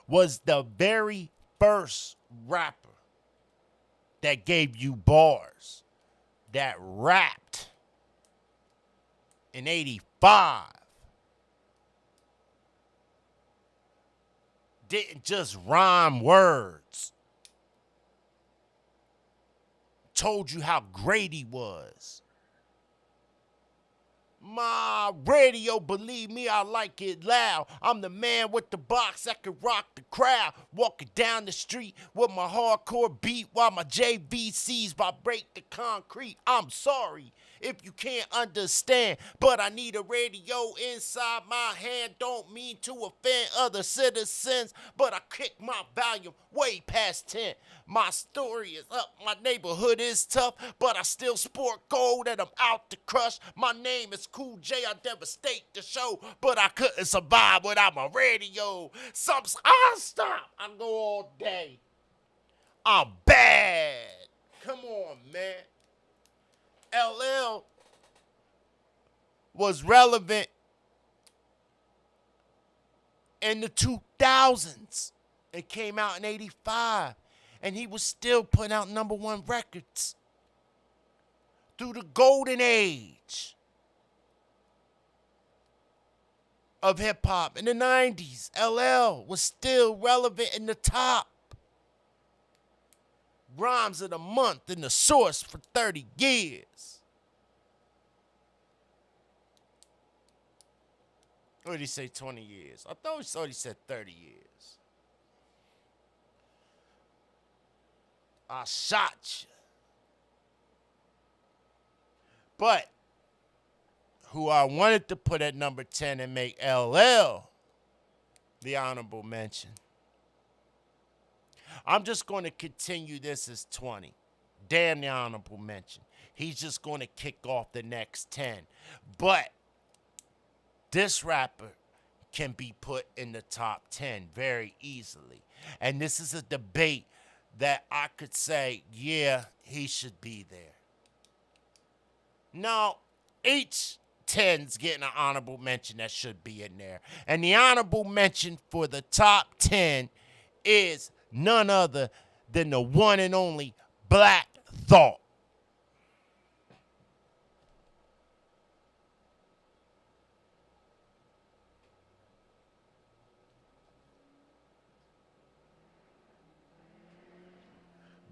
was the very first rapper that gave you bars, that rapped in 85. Didn't just rhyme words. Told you how great he was. My radio, believe me, I like it loud. I'm the man with the box that can rock the crowd. Walking down the street with my hardcore beat while my JVCs vibrate the concrete. I'm sorry if you can't understand, but I need a radio inside my hand. Don't mean to offend other citizens, but I kick my volume way past 10. My story is up, my neighborhood is tough, but I still sport gold and I'm out to crush. My name is Cool J, I devastate the show, but I couldn't survive without my radio. I'll stop, I go all day. I'm bad. Come on, man. LL was relevant in the 2000s. It came out in 85. And he was still putting out number one records through the golden age of hip hop. In the 90s, LL was still relevant in the top. Rhymes of the month in the source for 30 years. Or did he say 20 years? I thought he said 30 years. I shot you. But who I wanted to put at number 10 and make LL the honorable mention. I'm just going to continue this as 20. Damn the honorable mention. He's just going to kick off the next 10. But this rapper can be put in the top 10 very easily. And this is a debate that I could say, yeah, he should be there. No, each 10's getting an honorable mention that should be in there. And the honorable mention for the top 10 is none other than the one and only Black Thought.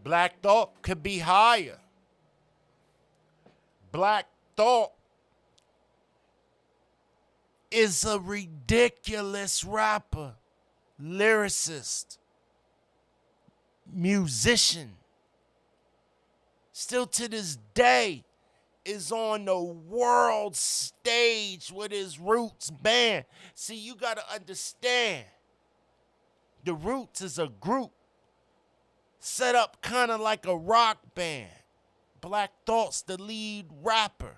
Black Thought could be higher. Black Thought is a ridiculous rapper, lyricist, musician. Still to this day is on the world stage with his Roots band. See, you got to understand, the Roots is a group set up kind of like a rock band. Black Thought's the lead rapper.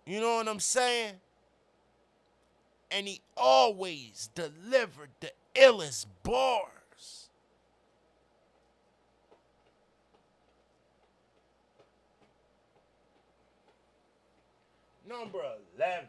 You know what I'm saying? And he always delivered the illest bars. Number 11.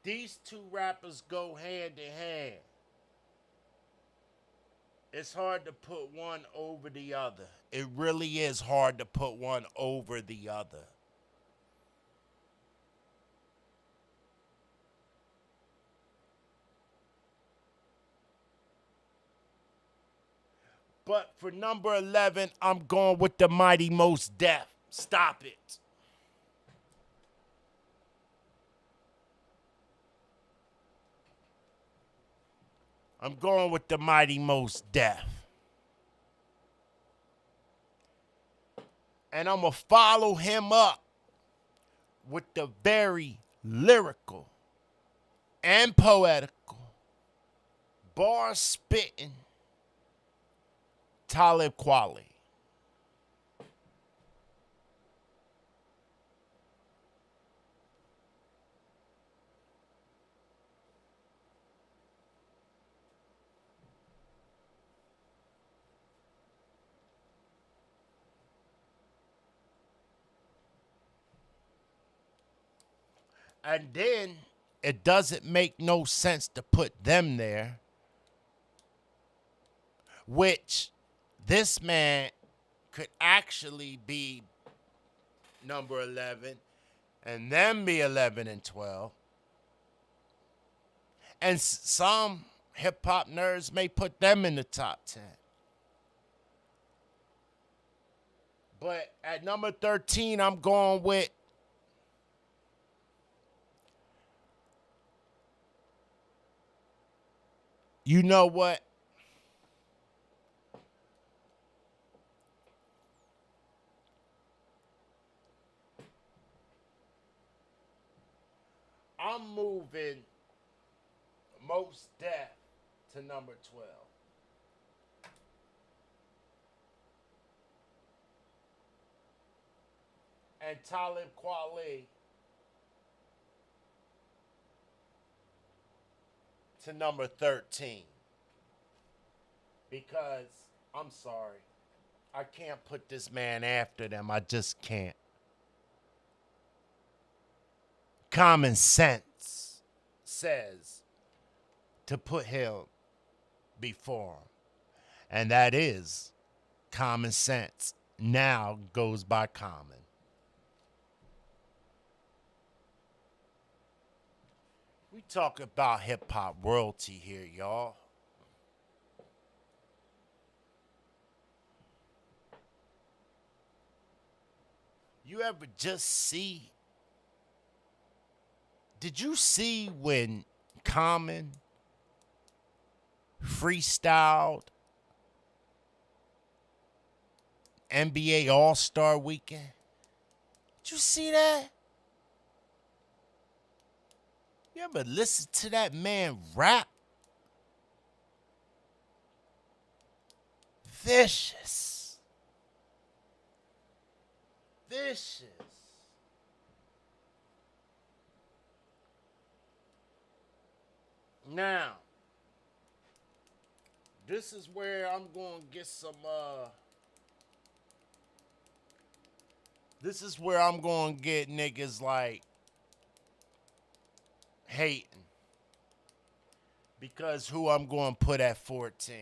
These two rappers go hand in hand. It's hard to put one over the other. It really is hard to put one over the other. But for number 11, I'm going with the Mighty Most Def. Stop it. I'm going with the Mighty Most Def. And I'm going to follow him up with the very lyrical and poetical, bar spitting Talib Kweli. And then it doesn't make no sense to put them there, which this man could actually be number 11 and them be 11 and 12. And some hip hop nerds may put them in the top 10. But at number 13, I'm going with you know what? I'm moving Most Def to number 12. And Talib Kweli to number 13. Because, I'm sorry, I can't put this man after them. I just can't. Common sense says to put him before him. And that is common sense. Now goes by common. We talk about hip hop royalty here, y'all. You ever just see? Did you see when Common freestyled NBA All-Star Weekend? Did you see that? You ever listen to that man rap? Vicious. Vicious. Now, this is where I'm going to get some, this is where I'm going to get niggas like hating. Because who I'm going to put at 14.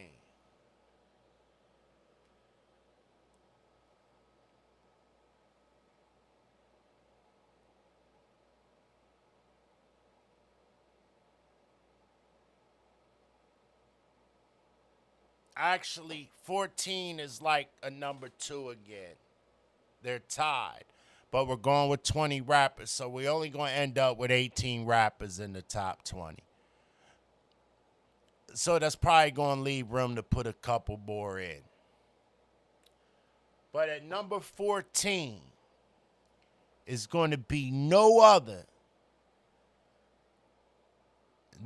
Actually, 14 is like a number 2 again. They're tied. But we're going with 20 rappers, so we're only going to end up with 18 rappers in the top 20. So that's probably going to leave room to put a couple more in. But at number 14 is going to be no other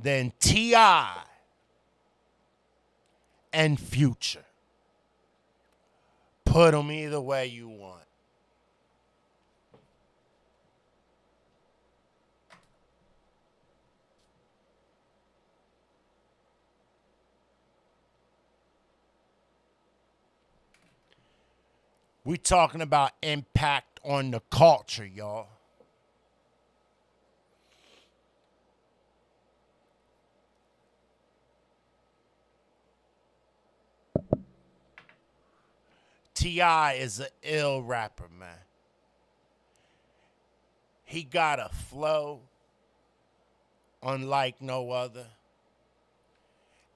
than T.I. and Future. Put them either way you want. We talking about impact on the culture, y'all. T.I. is an ill rapper, man. He got a flow unlike no other.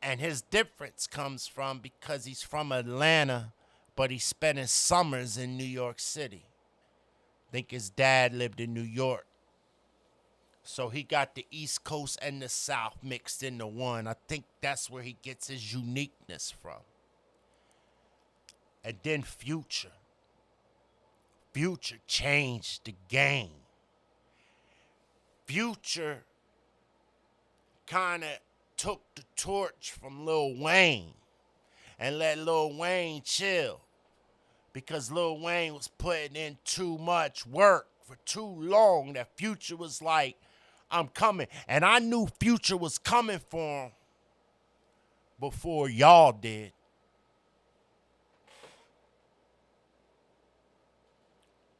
And his difference comes from because he's from Atlanta, but he spent his summers in New York City. I think his dad lived in New York. So he got the East Coast and the South mixed into one. I think that's where he gets his uniqueness from. And then Future. Future changed the game. Future kind of took the torch from Lil Wayne and let Lil Wayne chill because Lil Wayne was putting in too much work for too long that Future was like, I'm coming. And I knew Future was coming for him before y'all did.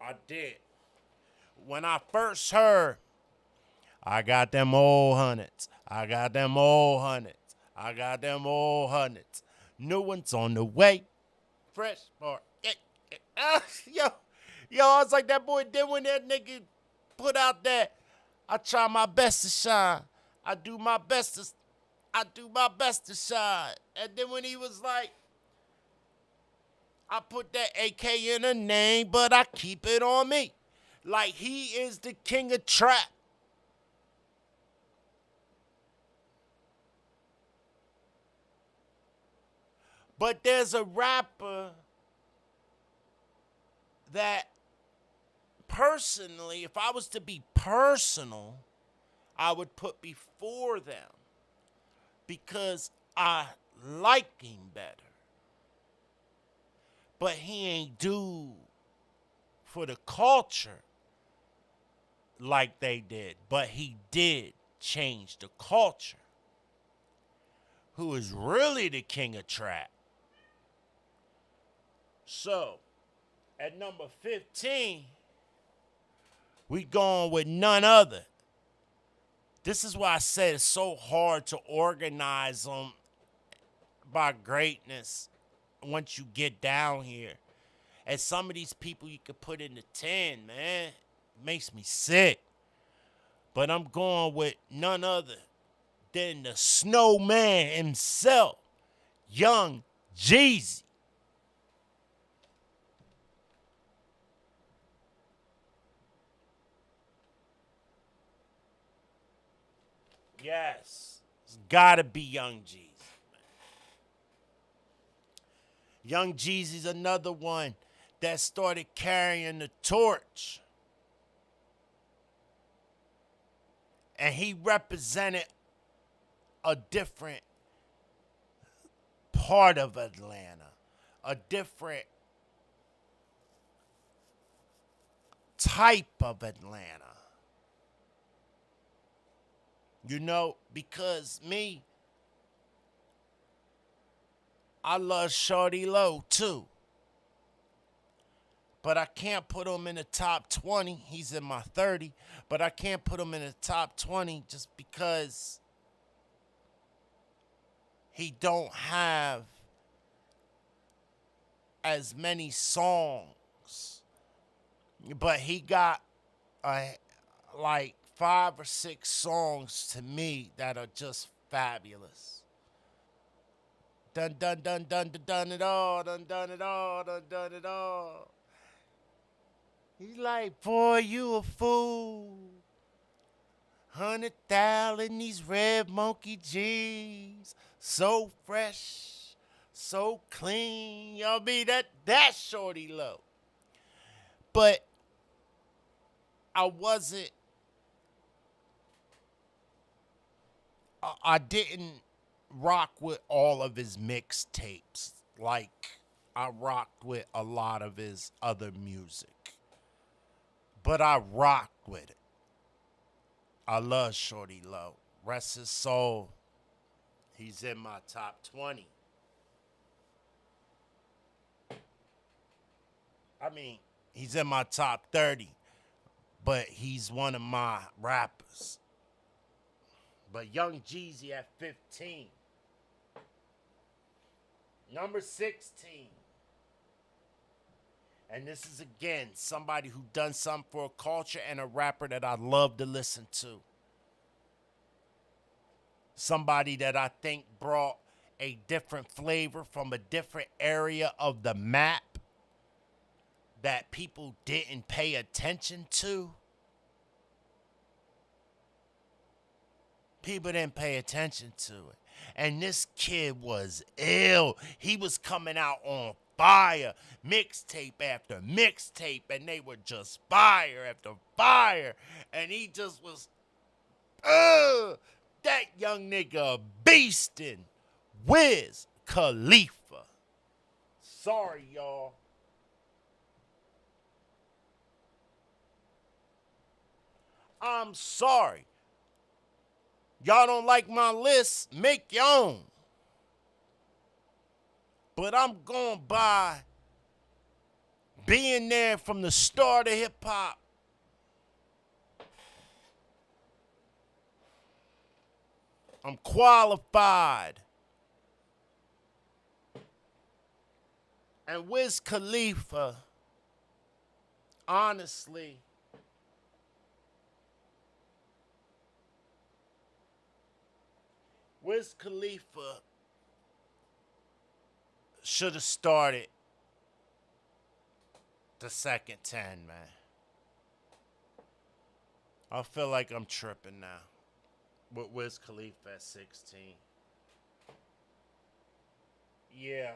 I did. When I first heard, I got them old hundreds. I got them old hundreds. I got them old hundreds. New ones on the way. Fresh part. Yo, I was like that boy did when that nigga put out that I try my best to shine. I do my best to shine. And then when he was like, I put that AK in a name, but I keep it on me. Like he is the king of trap. But there's a rapper that personally, if I was to be personal, I would put before them because I like him better. But he ain't do for the culture like they did. But he did change the culture. Who is really the king of trap. So, at number 15, we going with none other. This is why I said it's so hard to organize them by greatness once you get down here. And some of these people you could put in the 10, man. It makes me sick. But I'm going with none other than the snowman himself, Young Jeezy. Yes, it's gotta be Young Jeezy. Young Jeezy's another one that started carrying the torch. And he represented a different part of Atlanta, a different type of Atlanta. You know, because me, I love Shorty Low too. But I can't put him in the top 20. He's in my 30. But I can't put him in the top 20 just because he don't have as many songs. But he got like 5 or 6 songs to me that are just fabulous. Dun dun dun dun dun dun it all, dun dun it all, dun dun it all. He's like, boy, you a fool. 100,000 these red monkey jeans, so fresh, so clean. Y'all be that Shorty Low. But I didn't rock with all of his mixtapes like I rocked with a lot of his other music. But I rocked with it. I love Shorty Low. Rest his soul. He's in my top 20. I mean, he's in my top 30. But he's one of my rappers. But Young Jeezy at 15. Number 16. And this is, again, somebody who done something for a culture and a rapper that I love to listen to. Somebody that I think brought a different flavor from a different area of the map that people didn't pay attention to. People didn't pay attention to it. And this kid was ill. He was coming out on fire. Mixtape after mixtape. And they were just fire after fire. And he just was, that young nigga beastin'. Wiz Khalifa. Sorry, y'all. I'm sorry. Y'all don't like my list, make your own. But I'm going by being there from the start of hip hop. I'm qualified. And Wiz Khalifa, honestly, Wiz Khalifa should have started the second 10, man. I feel like I'm tripping now with Wiz Khalifa at 16. Yeah.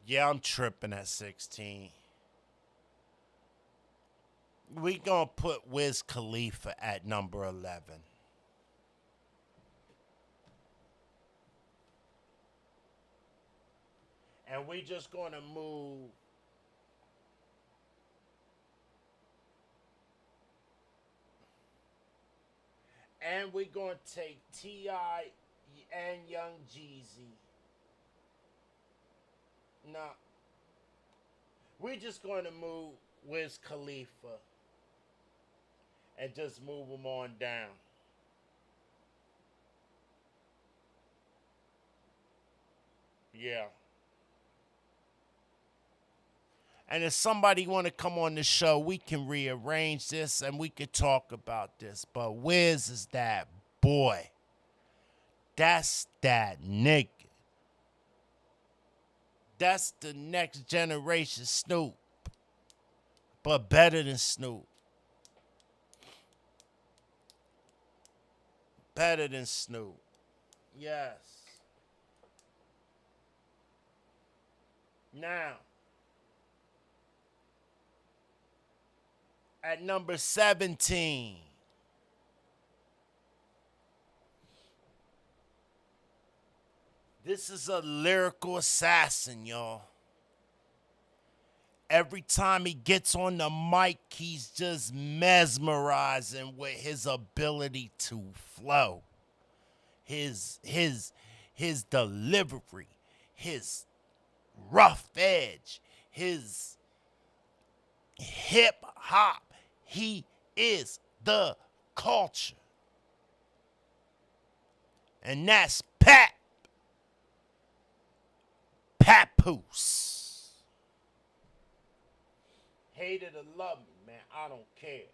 Yeah, I'm tripping at 16. We gonna put Wiz Khalifa at number 11. And we just gonna move and we gonna take T.I. and Young Jeezy. Nah. We just gonna move Wiz Khalifa and just move them on down. Yeah. And if somebody want to come on the show, we can rearrange this and we could talk about this. But Wiz is that boy. That's that nigga. That's the next generation Snoop. But better than Snoop. Better than Snoop. Yes. Now, at number 17, this is a lyrical assassin, y'all. Every time he gets on the mic, he's just mesmerizing with his ability to flow. His delivery, his rough edge, his hip hop. He is the culture. And that's Papoose. Hate it or love me, man, I don't care.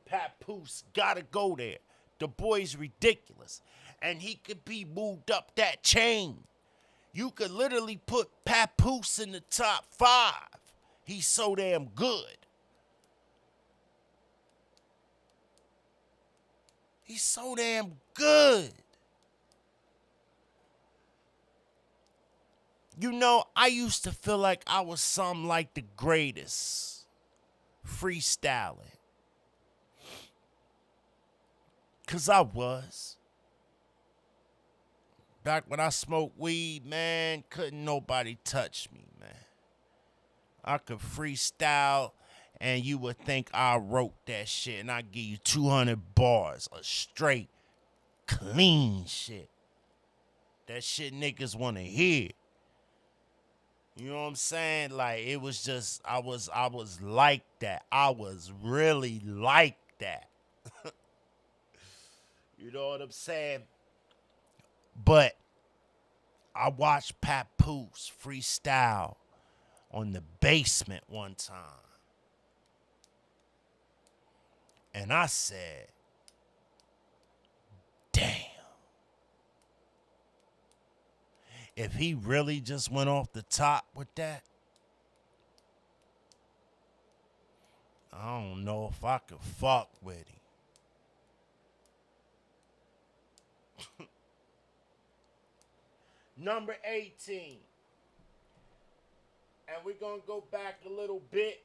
Papoose gotta go there. The boy's ridiculous. And he could be moved up that chain. You could literally put Papoose in the top 5. He's so damn good. He's so damn good. You know, I used to feel like I was something like the greatest freestyling. Because I was. Back when I smoked weed, man, couldn't nobody touch me, man. I could freestyle, and you would think I wrote that shit, and I'd give you 200 bars of straight, clean shit. That shit niggas want to hear. You know what I'm saying? Like, it was just, I was like that. I was really like that. You know what I'm saying? But I watched Papoose freestyle on the basement one time. And I said, damn. If he really just went off the top with that, I don't know if I could fuck with him. Number 18. And we're going to go back a little bit.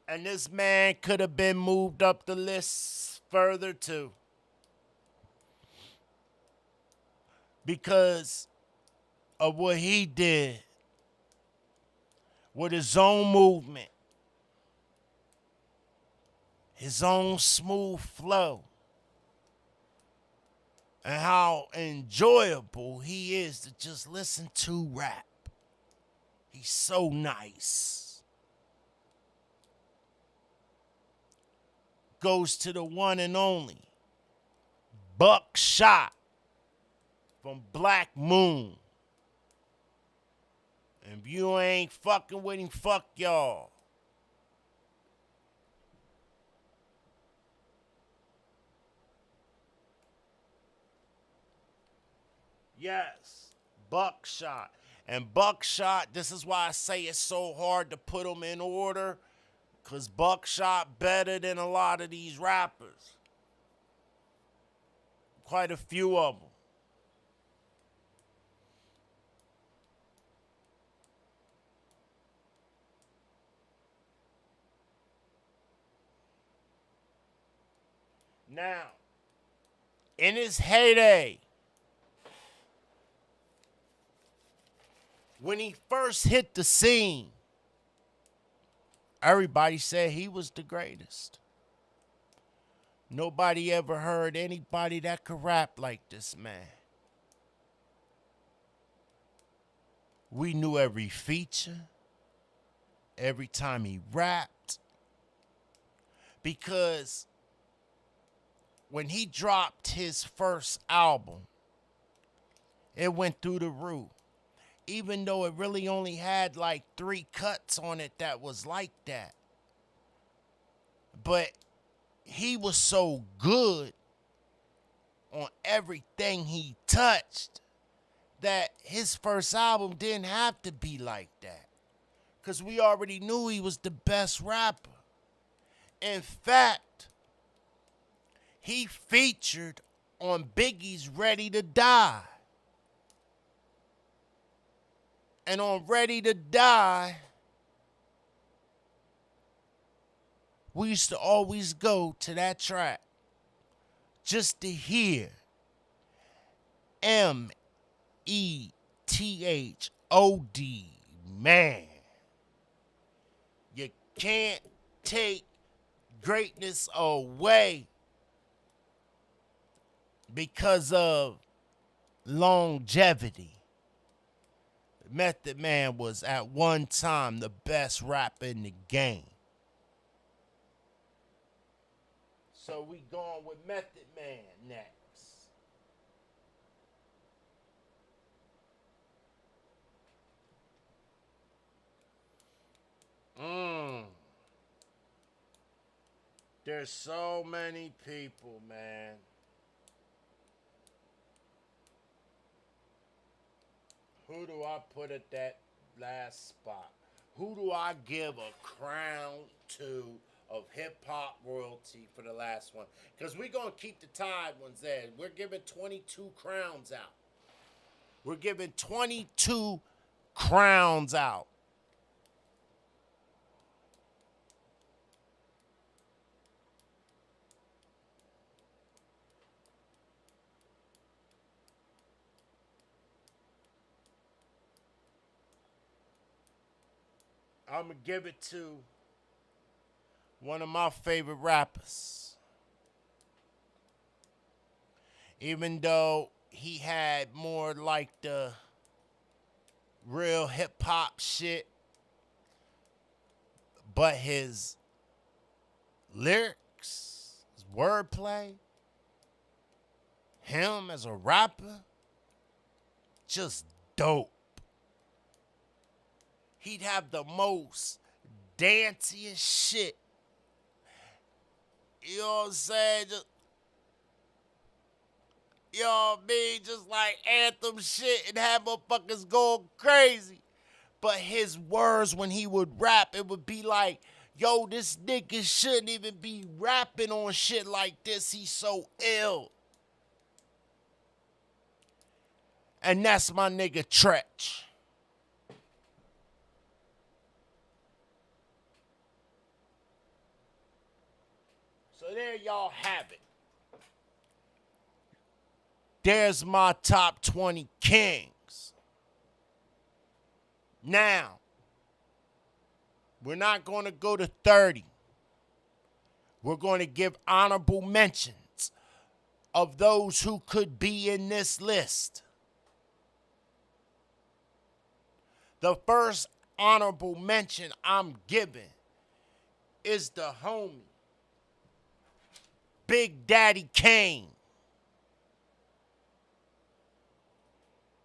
And this man could have been moved up the list further too. Because of what he did with his own movement, his own smooth flow, and how enjoyable he is to just listen to rap. He's so nice. Goes to the one and only Buckshot from Black Moon. And if you ain't fucking with him, fuck y'all. Yes, Buckshot. And Buckshot, this is why I say it's so hard to put them in order, because Buckshot better than a lot of these rappers. Quite a few of them. Now, in his heyday, when he first hit the scene, everybody said he was the greatest. Nobody ever heard anybody that could rap like this man. We knew every feature, every time he rapped, because when he dropped his first album, it went through the roof. Even though it really only had like 3 cuts on it that was like that. But he was so good on everything he touched that his first album didn't have to be like that. Because we already knew he was the best rapper. In fact, he featured on Biggie's Ready to Die. And on Ready to Die, we used to always go to that track just to hear M-E-T-H-O-D, man. You can't take greatness away because of longevity. Method Man was at one time the best rapper in the game. So we going with Method Man next. There's so many people, man. Who do I put at that last spot? Who do I give a crown to of hip-hop royalty for the last one? Because we're going to keep the tied ones there. We're giving 22 crowns out. We're giving 22 crowns out. I'm going to give it to one of my favorite rappers. Even though he had more like the real hip-hop shit, but his lyrics wordplay, him as a rapper, just dope. He'd have the most danciest shit. You know what I'm saying? Just, you know what I mean? Just like anthem shit and have motherfuckers going crazy. But his words when he would rap, it would be like, yo, this nigga shouldn't even be rapping on shit like this. He's so ill. And that's my nigga Tretch. So there y'all have it. There's my top 20 kings. Now, we're not going to go to 30. We're going to give honorable mentions of those who could be in this list. The first honorable mention I'm giving is the homie, Big Daddy Kane.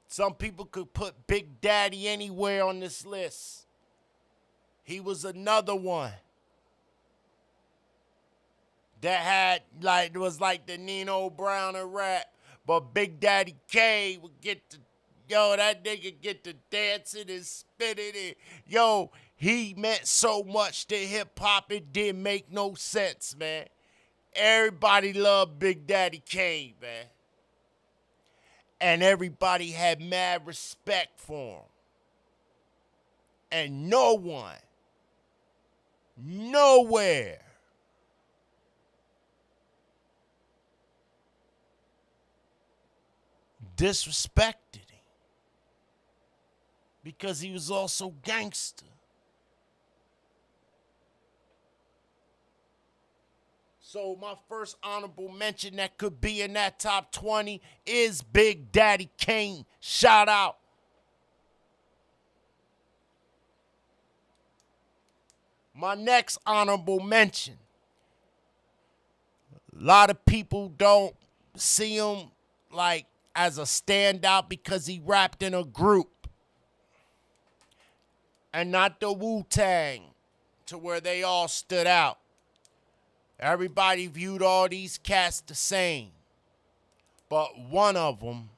Some people could put Big Daddy anywhere on this list. He was another one that had like, it was like the Nino Brown of rap. But Big Daddy Kane would get the, yo, that nigga get to dancing and spinning it. Yo, he meant so much to hip hop, it didn't make no sense, man. Everybody loved Big Daddy Kane, man. And everybody had mad respect for him. And no one, nowhere, disrespected him. Because he was also gangster. So my first honorable mention that could be in that top 20 is Big Daddy Kane. Shout out. My next honorable mention. A lot of people don't see him like as a standout because he rapped in a group. And not the Wu-Tang to where they all stood out. Everybody viewed all these cats the same. But one of them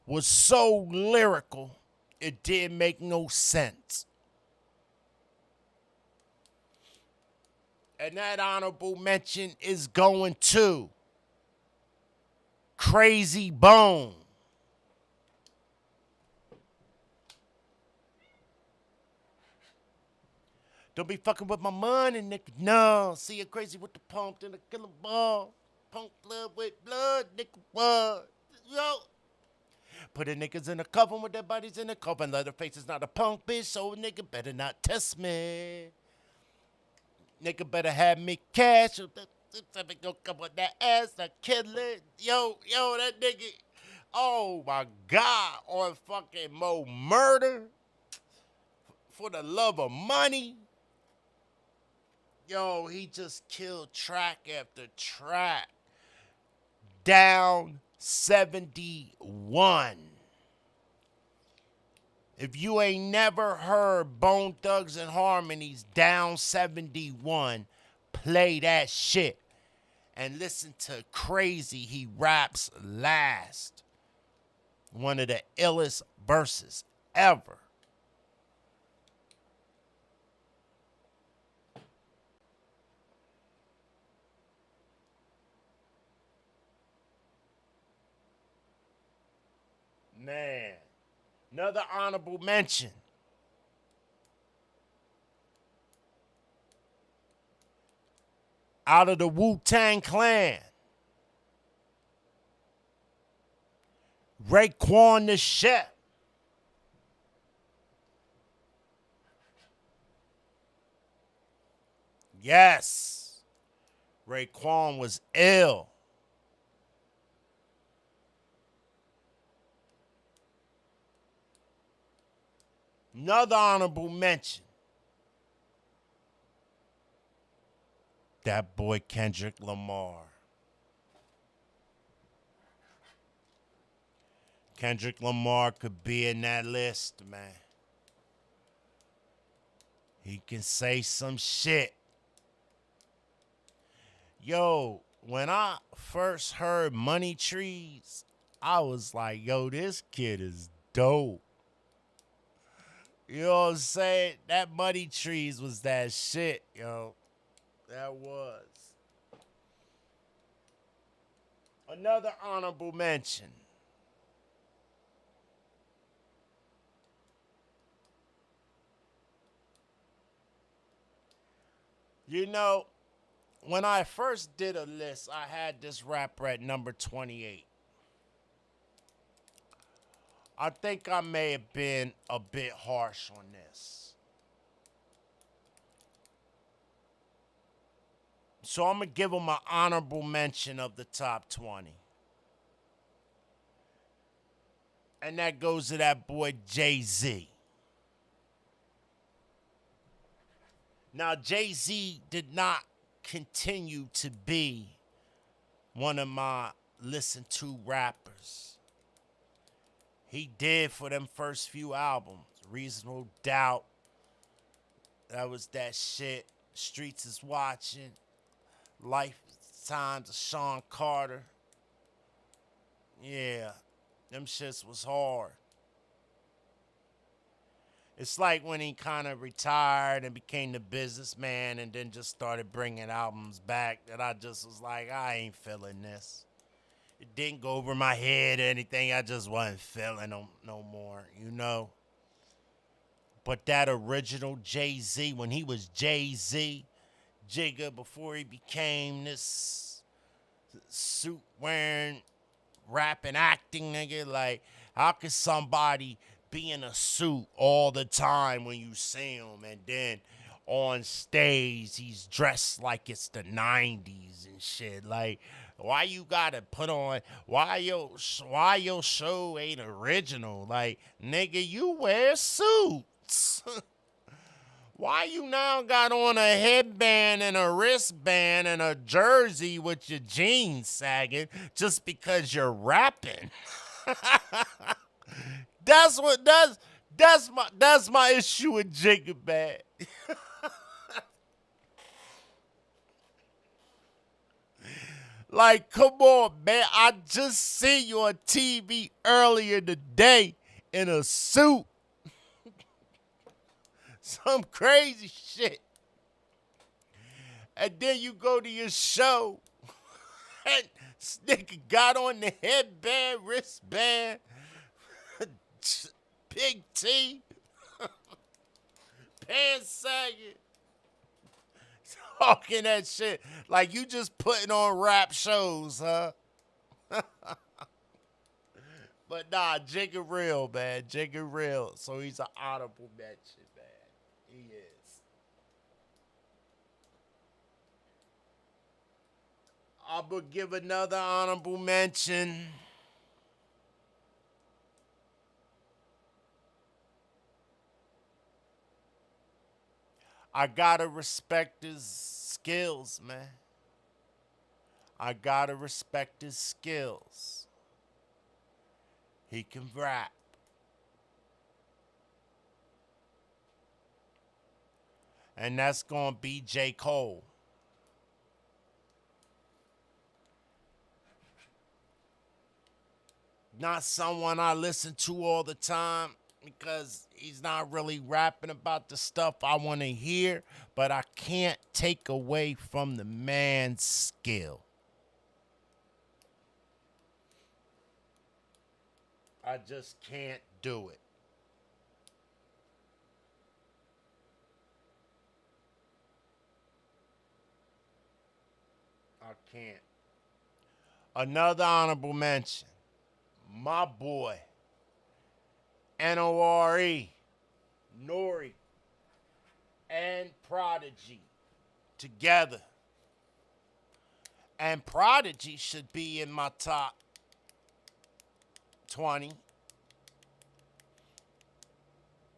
was so lyrical, it didn't make no sense. And that honorable mention is going to Crazy Bone. Don't be fucking with my money, nigga. No, see you crazy with the pump and the killer ball. Pump blood with blood, nigga. What? Yo. Put the niggas in the coffin with their bodies in the coffin. Leatherface is not a punk bitch, so a nigga better not test me. Nigga better have me cash. If it gonna come with that ass, I kill it. Yo, that nigga. Oh my God. On fucking Mo Murder. For the love of money. Yo, he just killed track after track. Down 71. If you ain't never heard Bone Thugs and Harmony's Down 71, play that shit. And listen to Crazy He Raps Last. One of the illest verses ever. Man, another honorable mention. Out of the Wu-Tang Clan. Raekwon the Chef. Yes, Raekwon was ill. Another honorable mention. That boy Kendrick Lamar. Kendrick Lamar could be in that list, man. He can say some shit. Yo, when I first heard Money Trees, I was like, yo, this kid is dope. You know what I'm saying? That Money Trees was that shit, yo. That was. Another honorable mention. You know, when I first did a list, I had this rapper at number 28. I think I may have been a bit harsh on this. So I'm going to give him an honorable mention of the top 20. And that goes to that boy Jay-Z. Now, Jay-Z did not continue to be one of my listen to rappers. He did for them first few albums. Reasonable Doubt. That was that shit. Streets is Watching. Lifetimes of Sean Carter. Yeah, them shits was hard. It's like when he kind of retired and became the businessman and then just started bringing albums back that I just was like, I ain't feeling this. It didn't go over my head or anything. I just wasn't feeling them no more, you know? But that original Jay-Z, when he was Jay-Z, Jigga, before he became this suit wearing, rapping, acting nigga, like, how could somebody be in a suit all the time when you see him, and then on stage he's dressed like it's the 90s and shit? Like, why you gotta put on, why your show ain't original? Like, nigga, you wear suits. Why you now got on a headband and a wristband and a jersey with your jeans sagging just because you're rapping? That's my issue with Jigga Bad. Like, come on, man. I just seen you on TV earlier today in a suit. Some crazy shit. And then you go to your show and this nigga got on the headband, wristband, big T, pants sagging, talking that shit like you just putting on rap shows, huh? But nah, Jigga real, man. Jigga real. So he's an honorable mention, man. He is. I'm gonna give another honorable mention. I gotta respect his skills, man. I gotta respect his skills. He can rap. And that's gonna be J. Cole. Not someone I listen to all the time because he's not really rapping about the stuff I want to hear, but I can't take away from the man's skill. I just can't do it. I can't. Another honorable mention. My boy, Nore, Nori, and Prodigy together. And Prodigy should be in my top 20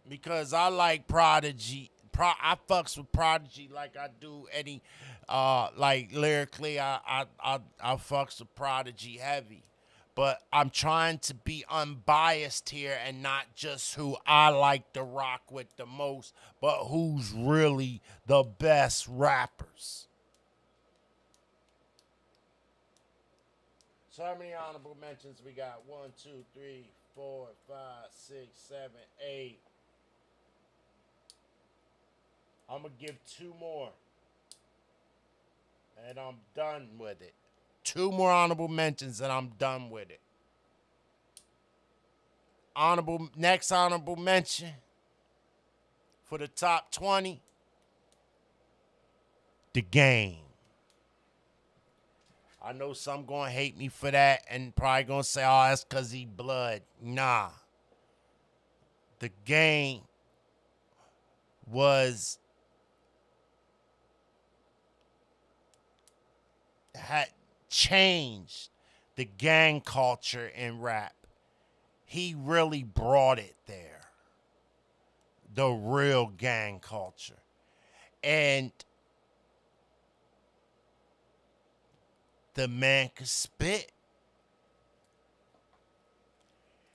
because I like Prodigy. I fucks with Prodigy like I do any, like lyrically. I fucks with Prodigy heavy. But I'm trying to be unbiased here and not just who I like to rock with the most, but who's really the best rappers. So how many honorable mentions we got? 1, 2, 3, 4, 5, 6, 7, 8. I'm going to give 2 more. And I'm done with it. 2 more honorable mentions and I'm done with it. Next honorable mention for the top 20. The Game. I know some gonna hate me for that and probably gonna say, oh, that's cause he blood. Nah. The Game had changed the gang culture in rap. He really brought it there. The real gang culture. And the man could spit.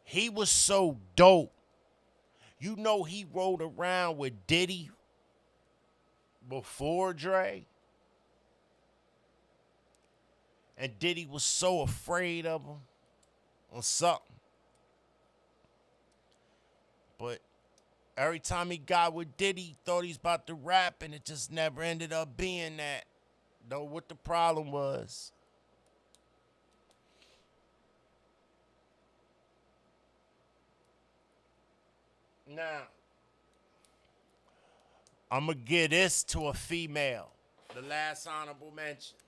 He was so dope. You know he rode around with Diddy before Dre. And Diddy was so afraid of him or something. But every time he got with Diddy, he thought he was about to rap, and it just never ended up being that. Know what the problem was. Now, I'm going to give this to a female. The last honorable mention.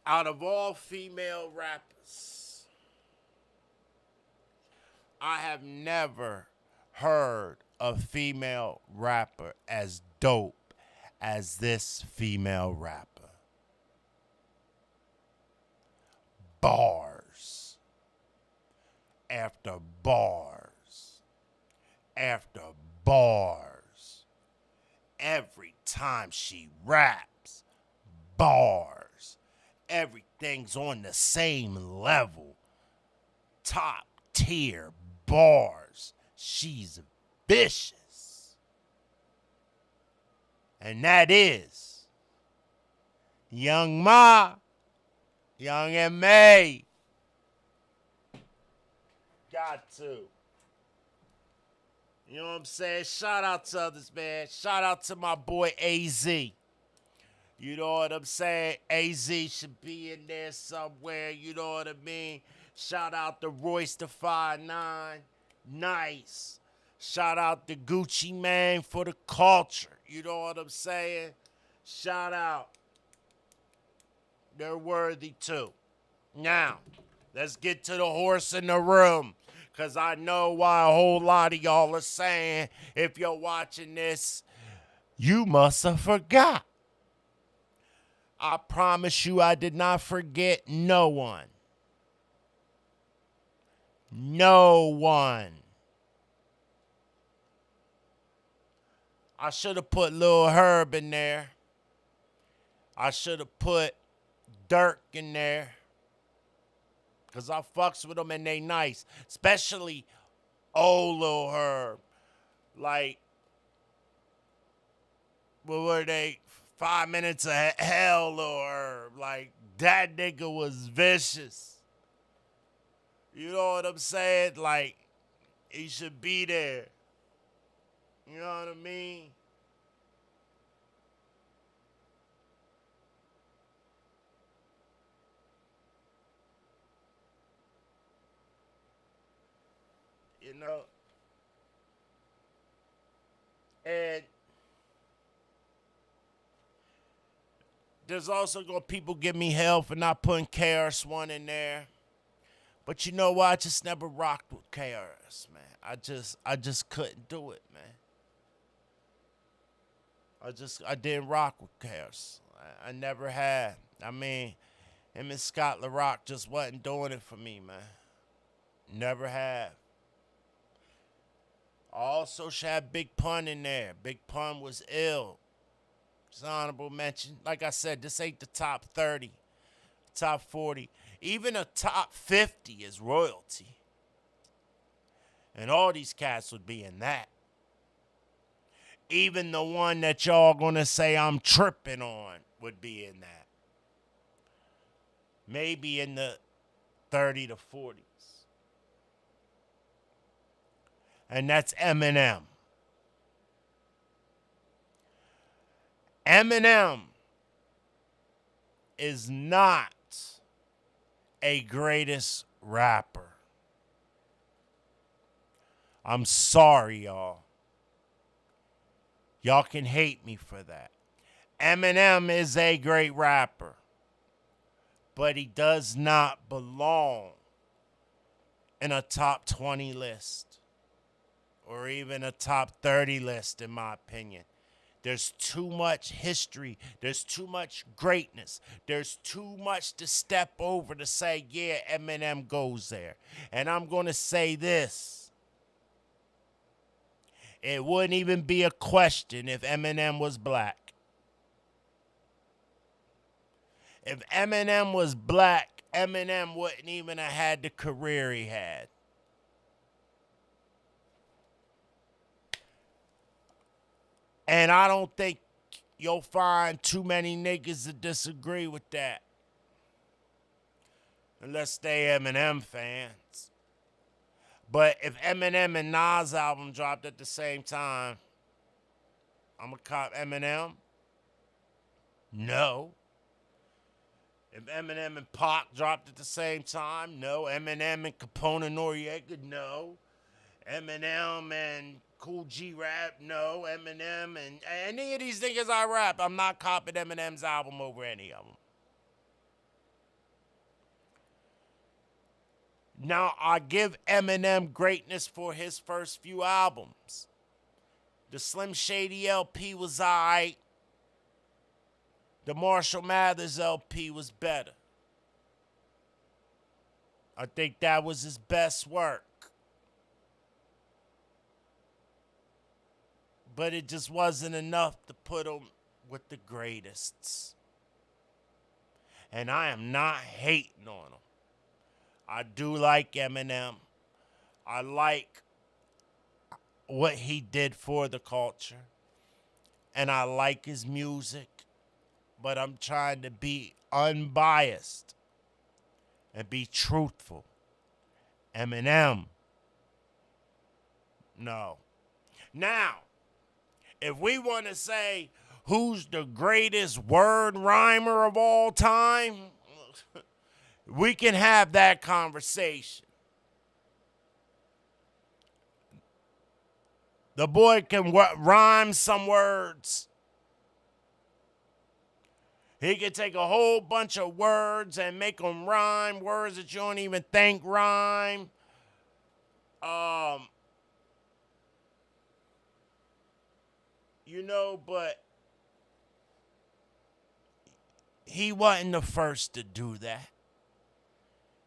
Out of all female rappers, I have never heard a female rapper as dope as this female rapper. Bars after bars after bars. Every time she raps, bars. Everything's on the same level. Top tier bars. She's vicious. And that is Young Ma, Young M.A. Got to. You know what I'm saying? Shout out to others, man. Shout out to my boy AZ. You know what I'm saying? AZ should be in there somewhere. You know what I mean? Shout out to Royce the 5'9". Nice. Shout out to Gucci Mane for the culture. You know what I'm saying? Shout out. They're worthy too. Now, let's get to the horse in the room. Because I know why a whole lot of y'all are saying, if you're watching this, you must have forgot. I promise you I did not forget no one. No one. I should have put Lil Herb in there. I should have put Dirk in there. Because I fucks with them and they nice. Especially old Lil Herb. Like, what were they? 5 minutes of hell, Lil Herb. Like, that nigga was vicious. You know what I'm saying? Like, he should be there. You know what I mean? You know? And there's also gonna people give me hell for not putting KRS-One in there. But you know what? I just never rocked with KRS, man. I just couldn't do it, man. I didn't rock with KRS. I never had. I mean, him and Scott LaRock just wasn't doing it for me, man. Never have. I also should have Big Pun in there. Big Pun was ill. It's an honorable mention. Like I said, this ain't the top 30, top 40. Even a top 50 is royalty. And all these cats would be in that. Even the one that y'all gonna say I'm tripping on would be in that. Maybe in the 30 to 40s. And that's Eminem. Eminem is not a greatest rapper. I'm sorry, y'all. Y'all can hate me for that. Eminem is a great rapper, but he does not belong in a top 20 list or even a top 30 list, in my opinion. There's too much history. There's too much greatness. There's too much to step over to say, yeah, Eminem goes there. And I'm going to say this. It wouldn't even be a question if Eminem was black. If Eminem was black, Eminem wouldn't even have had the career he had. And I don't think you'll find too many niggas that disagree with that. Unless they Eminem fans. But if Eminem and Nas album dropped at the same time, I'm going to cop Eminem? No. If Eminem and Pac dropped at the same time, no. Eminem and Capone and Noriega, no. Eminem and Cool G rap, no. Eminem and any of these niggas I rap, I'm not copying Eminem's album over any of them. Now, I give Eminem greatness for his first few albums. The Slim Shady LP was alright. The Marshall Mathers LP was better. I think that was his best work. But it just wasn't enough to put him with the greatest. And I am not hating on him. I do like Eminem. I like what he did for the culture. And I like his music. But I'm trying to be unbiased and be truthful. Eminem. No. Now, if we want to say who's the greatest word rhymer of all time, we can have that conversation. The boy can rhyme some words. He can take a whole bunch of words and make them rhyme, words that you don't even think rhyme. But he wasn't the first to do that.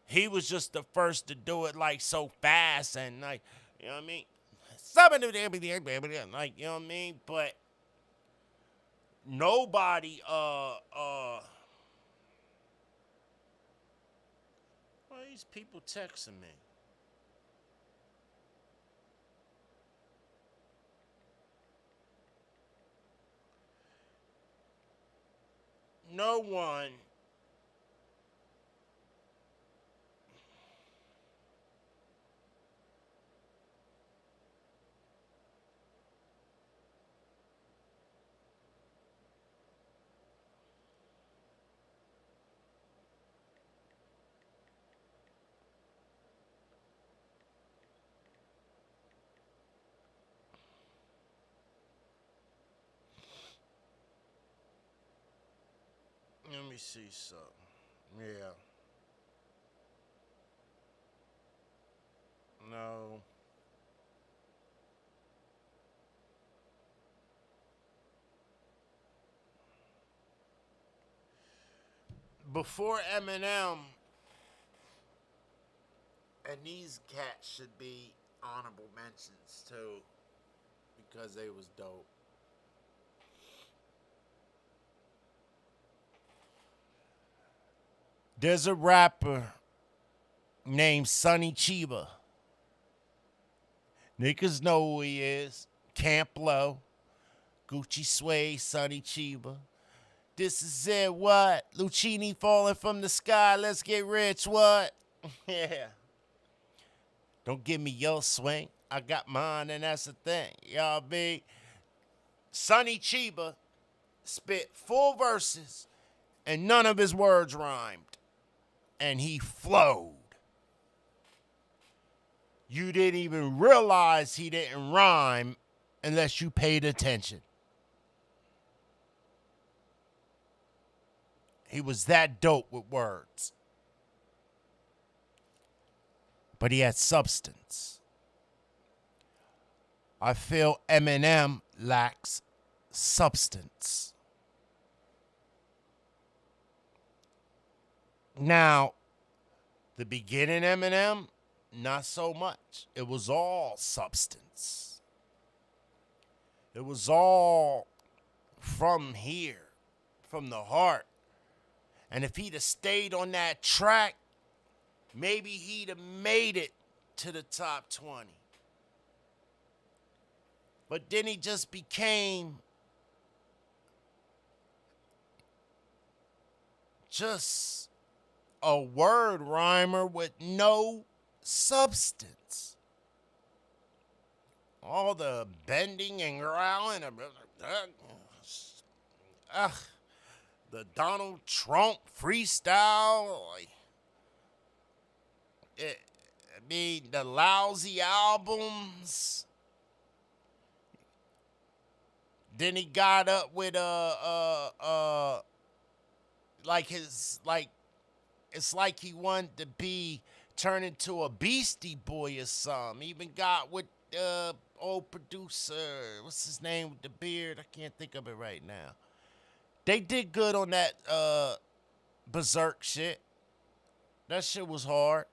He was just the first to do it like so fast and like, you know what I mean? Like, you know what I mean? But nobody, why are these people texting me? No one let me see something. Yeah. No. Before Eminem, and these cats should be honorable mentions too, because they was dope. There's a rapper named Sonny Chiba. Niggas know who he is. Camp Low, Gucci Sway, Sonny Chiba. This is it, what? Lucchini falling from the sky, let's get rich, what? Yeah. Don't give me your swing, I got mine and that's the thing. Y'all be Sonny Chiba spit full verses and none of his words rhymed. And he flowed. You didn't even realize he didn't rhyme unless you paid attention. He was that dope with words. But he had substance. I feel Eminem lacks substance. Now, the beginning Eminem, not so much. It was all substance. It was all from here, from the heart. And if he'd have stayed on that track, maybe he'd have made it to the top 20. But then he just became just a word rhymer with no substance. All the bending and growling, the Donald Trump freestyle, the lousy albums. Then he got up with it's like he wanted to be turned into a Beastie Boy or something. Even got with old producer, what's his name with the beard? I can't think of it right now. They did good on that Berserk shit. That shit was hard.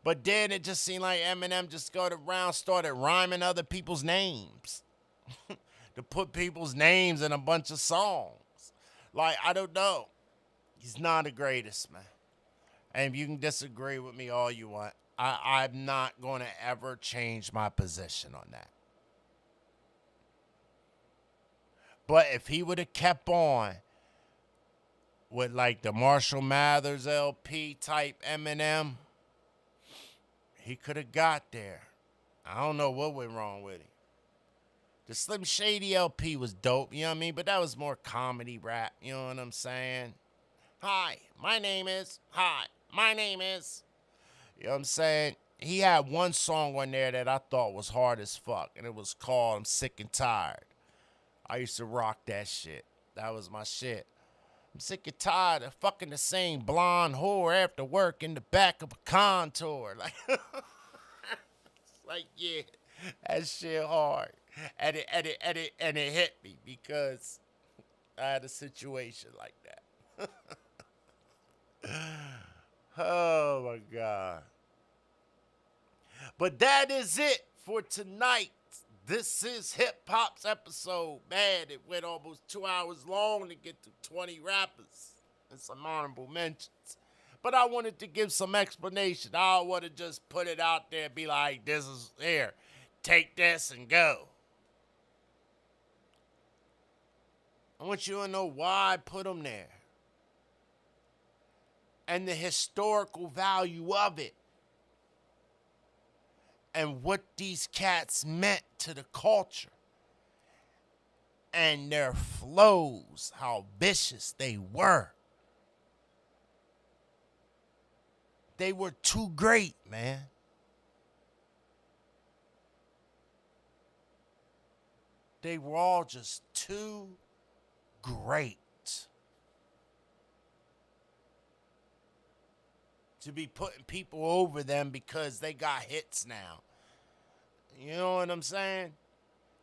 But then it just seemed like Eminem just got around, started rhyming other people's names. To put people's names in a bunch of songs. Like, I don't know. He's not the greatest, man. And you can disagree with me all you want. I'm not going to ever change my position on that. But if he would have kept on with like the Marshall Mathers LP type Eminem, he could have got there. I don't know what went wrong with him. The Slim Shady LP was dope, you know what I mean? But that was more comedy rap, you know what I'm saying? Hi, my name is. You know what I'm saying? He had one song on there that I thought was hard as fuck, and it was called I'm Sick and Tired. I used to rock that shit. That was my shit. I'm sick and tired of fucking the same blonde whore after work in the back of a contour. Like, yeah, that shit hard. And it hit me because I had a situation like that. Oh my God. But that is it for tonight. This is Hip Hop's episode. Man, it went almost 2 hours long to get to 20 rappers and some honorable mentions. But I wanted to give some explanation. I don't want to just put it out there and be like, this is here. Take this and go. I want you to know why I put them there. And the historical value of it. And what these cats meant to the culture. And their flows, how vicious they were. They were too great, man. They were all just too great to be putting people over them because they got hits now. You know what I'm saying?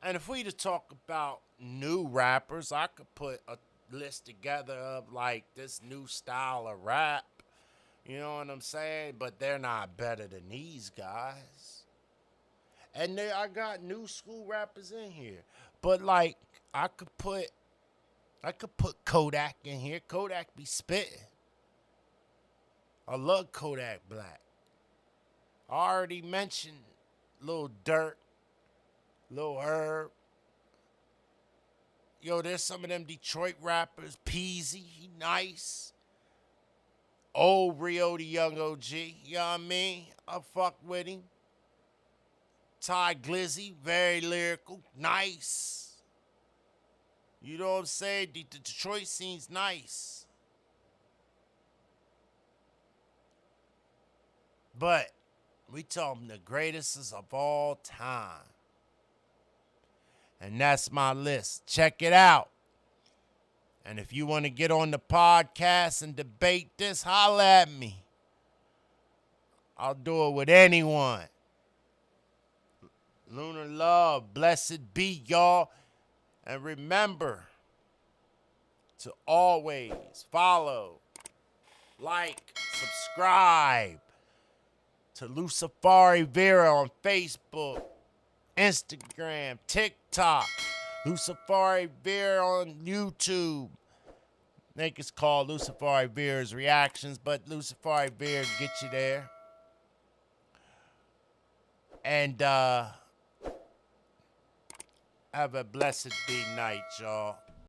And if we to talk about new rappers, I could put a list together of like this new style of rap. You know what I'm saying? But they're not better than these guys. And I got new school rappers in here. But like, I could put I could put Kodak in here. Kodak be spitting. I love Kodak Black. I already mentioned Lil Dirt, Lil Herb. Yo, there's some of them Detroit rappers. Peasy, he nice. Old Rio, the young OG. You know what I mean? I fuck with him. Ty Glizzy, very lyrical. Nice. You know what I'm saying? The Detroit scene's nice. But we tell them the greatest of all time. And that's my list. Check it out. And if you want to get on the podcast and debate this, holla at me. I'll do it with anyone. Lunar love, blessed be y'all. And remember to always follow, like, subscribe to Lucifari Vera on Facebook, Instagram, TikTok, Lucifari Vera on YouTube. I think it's called Lucifari Vera's Reactions, but Lucifari Vera get you there. And have a blessed be night, y'all.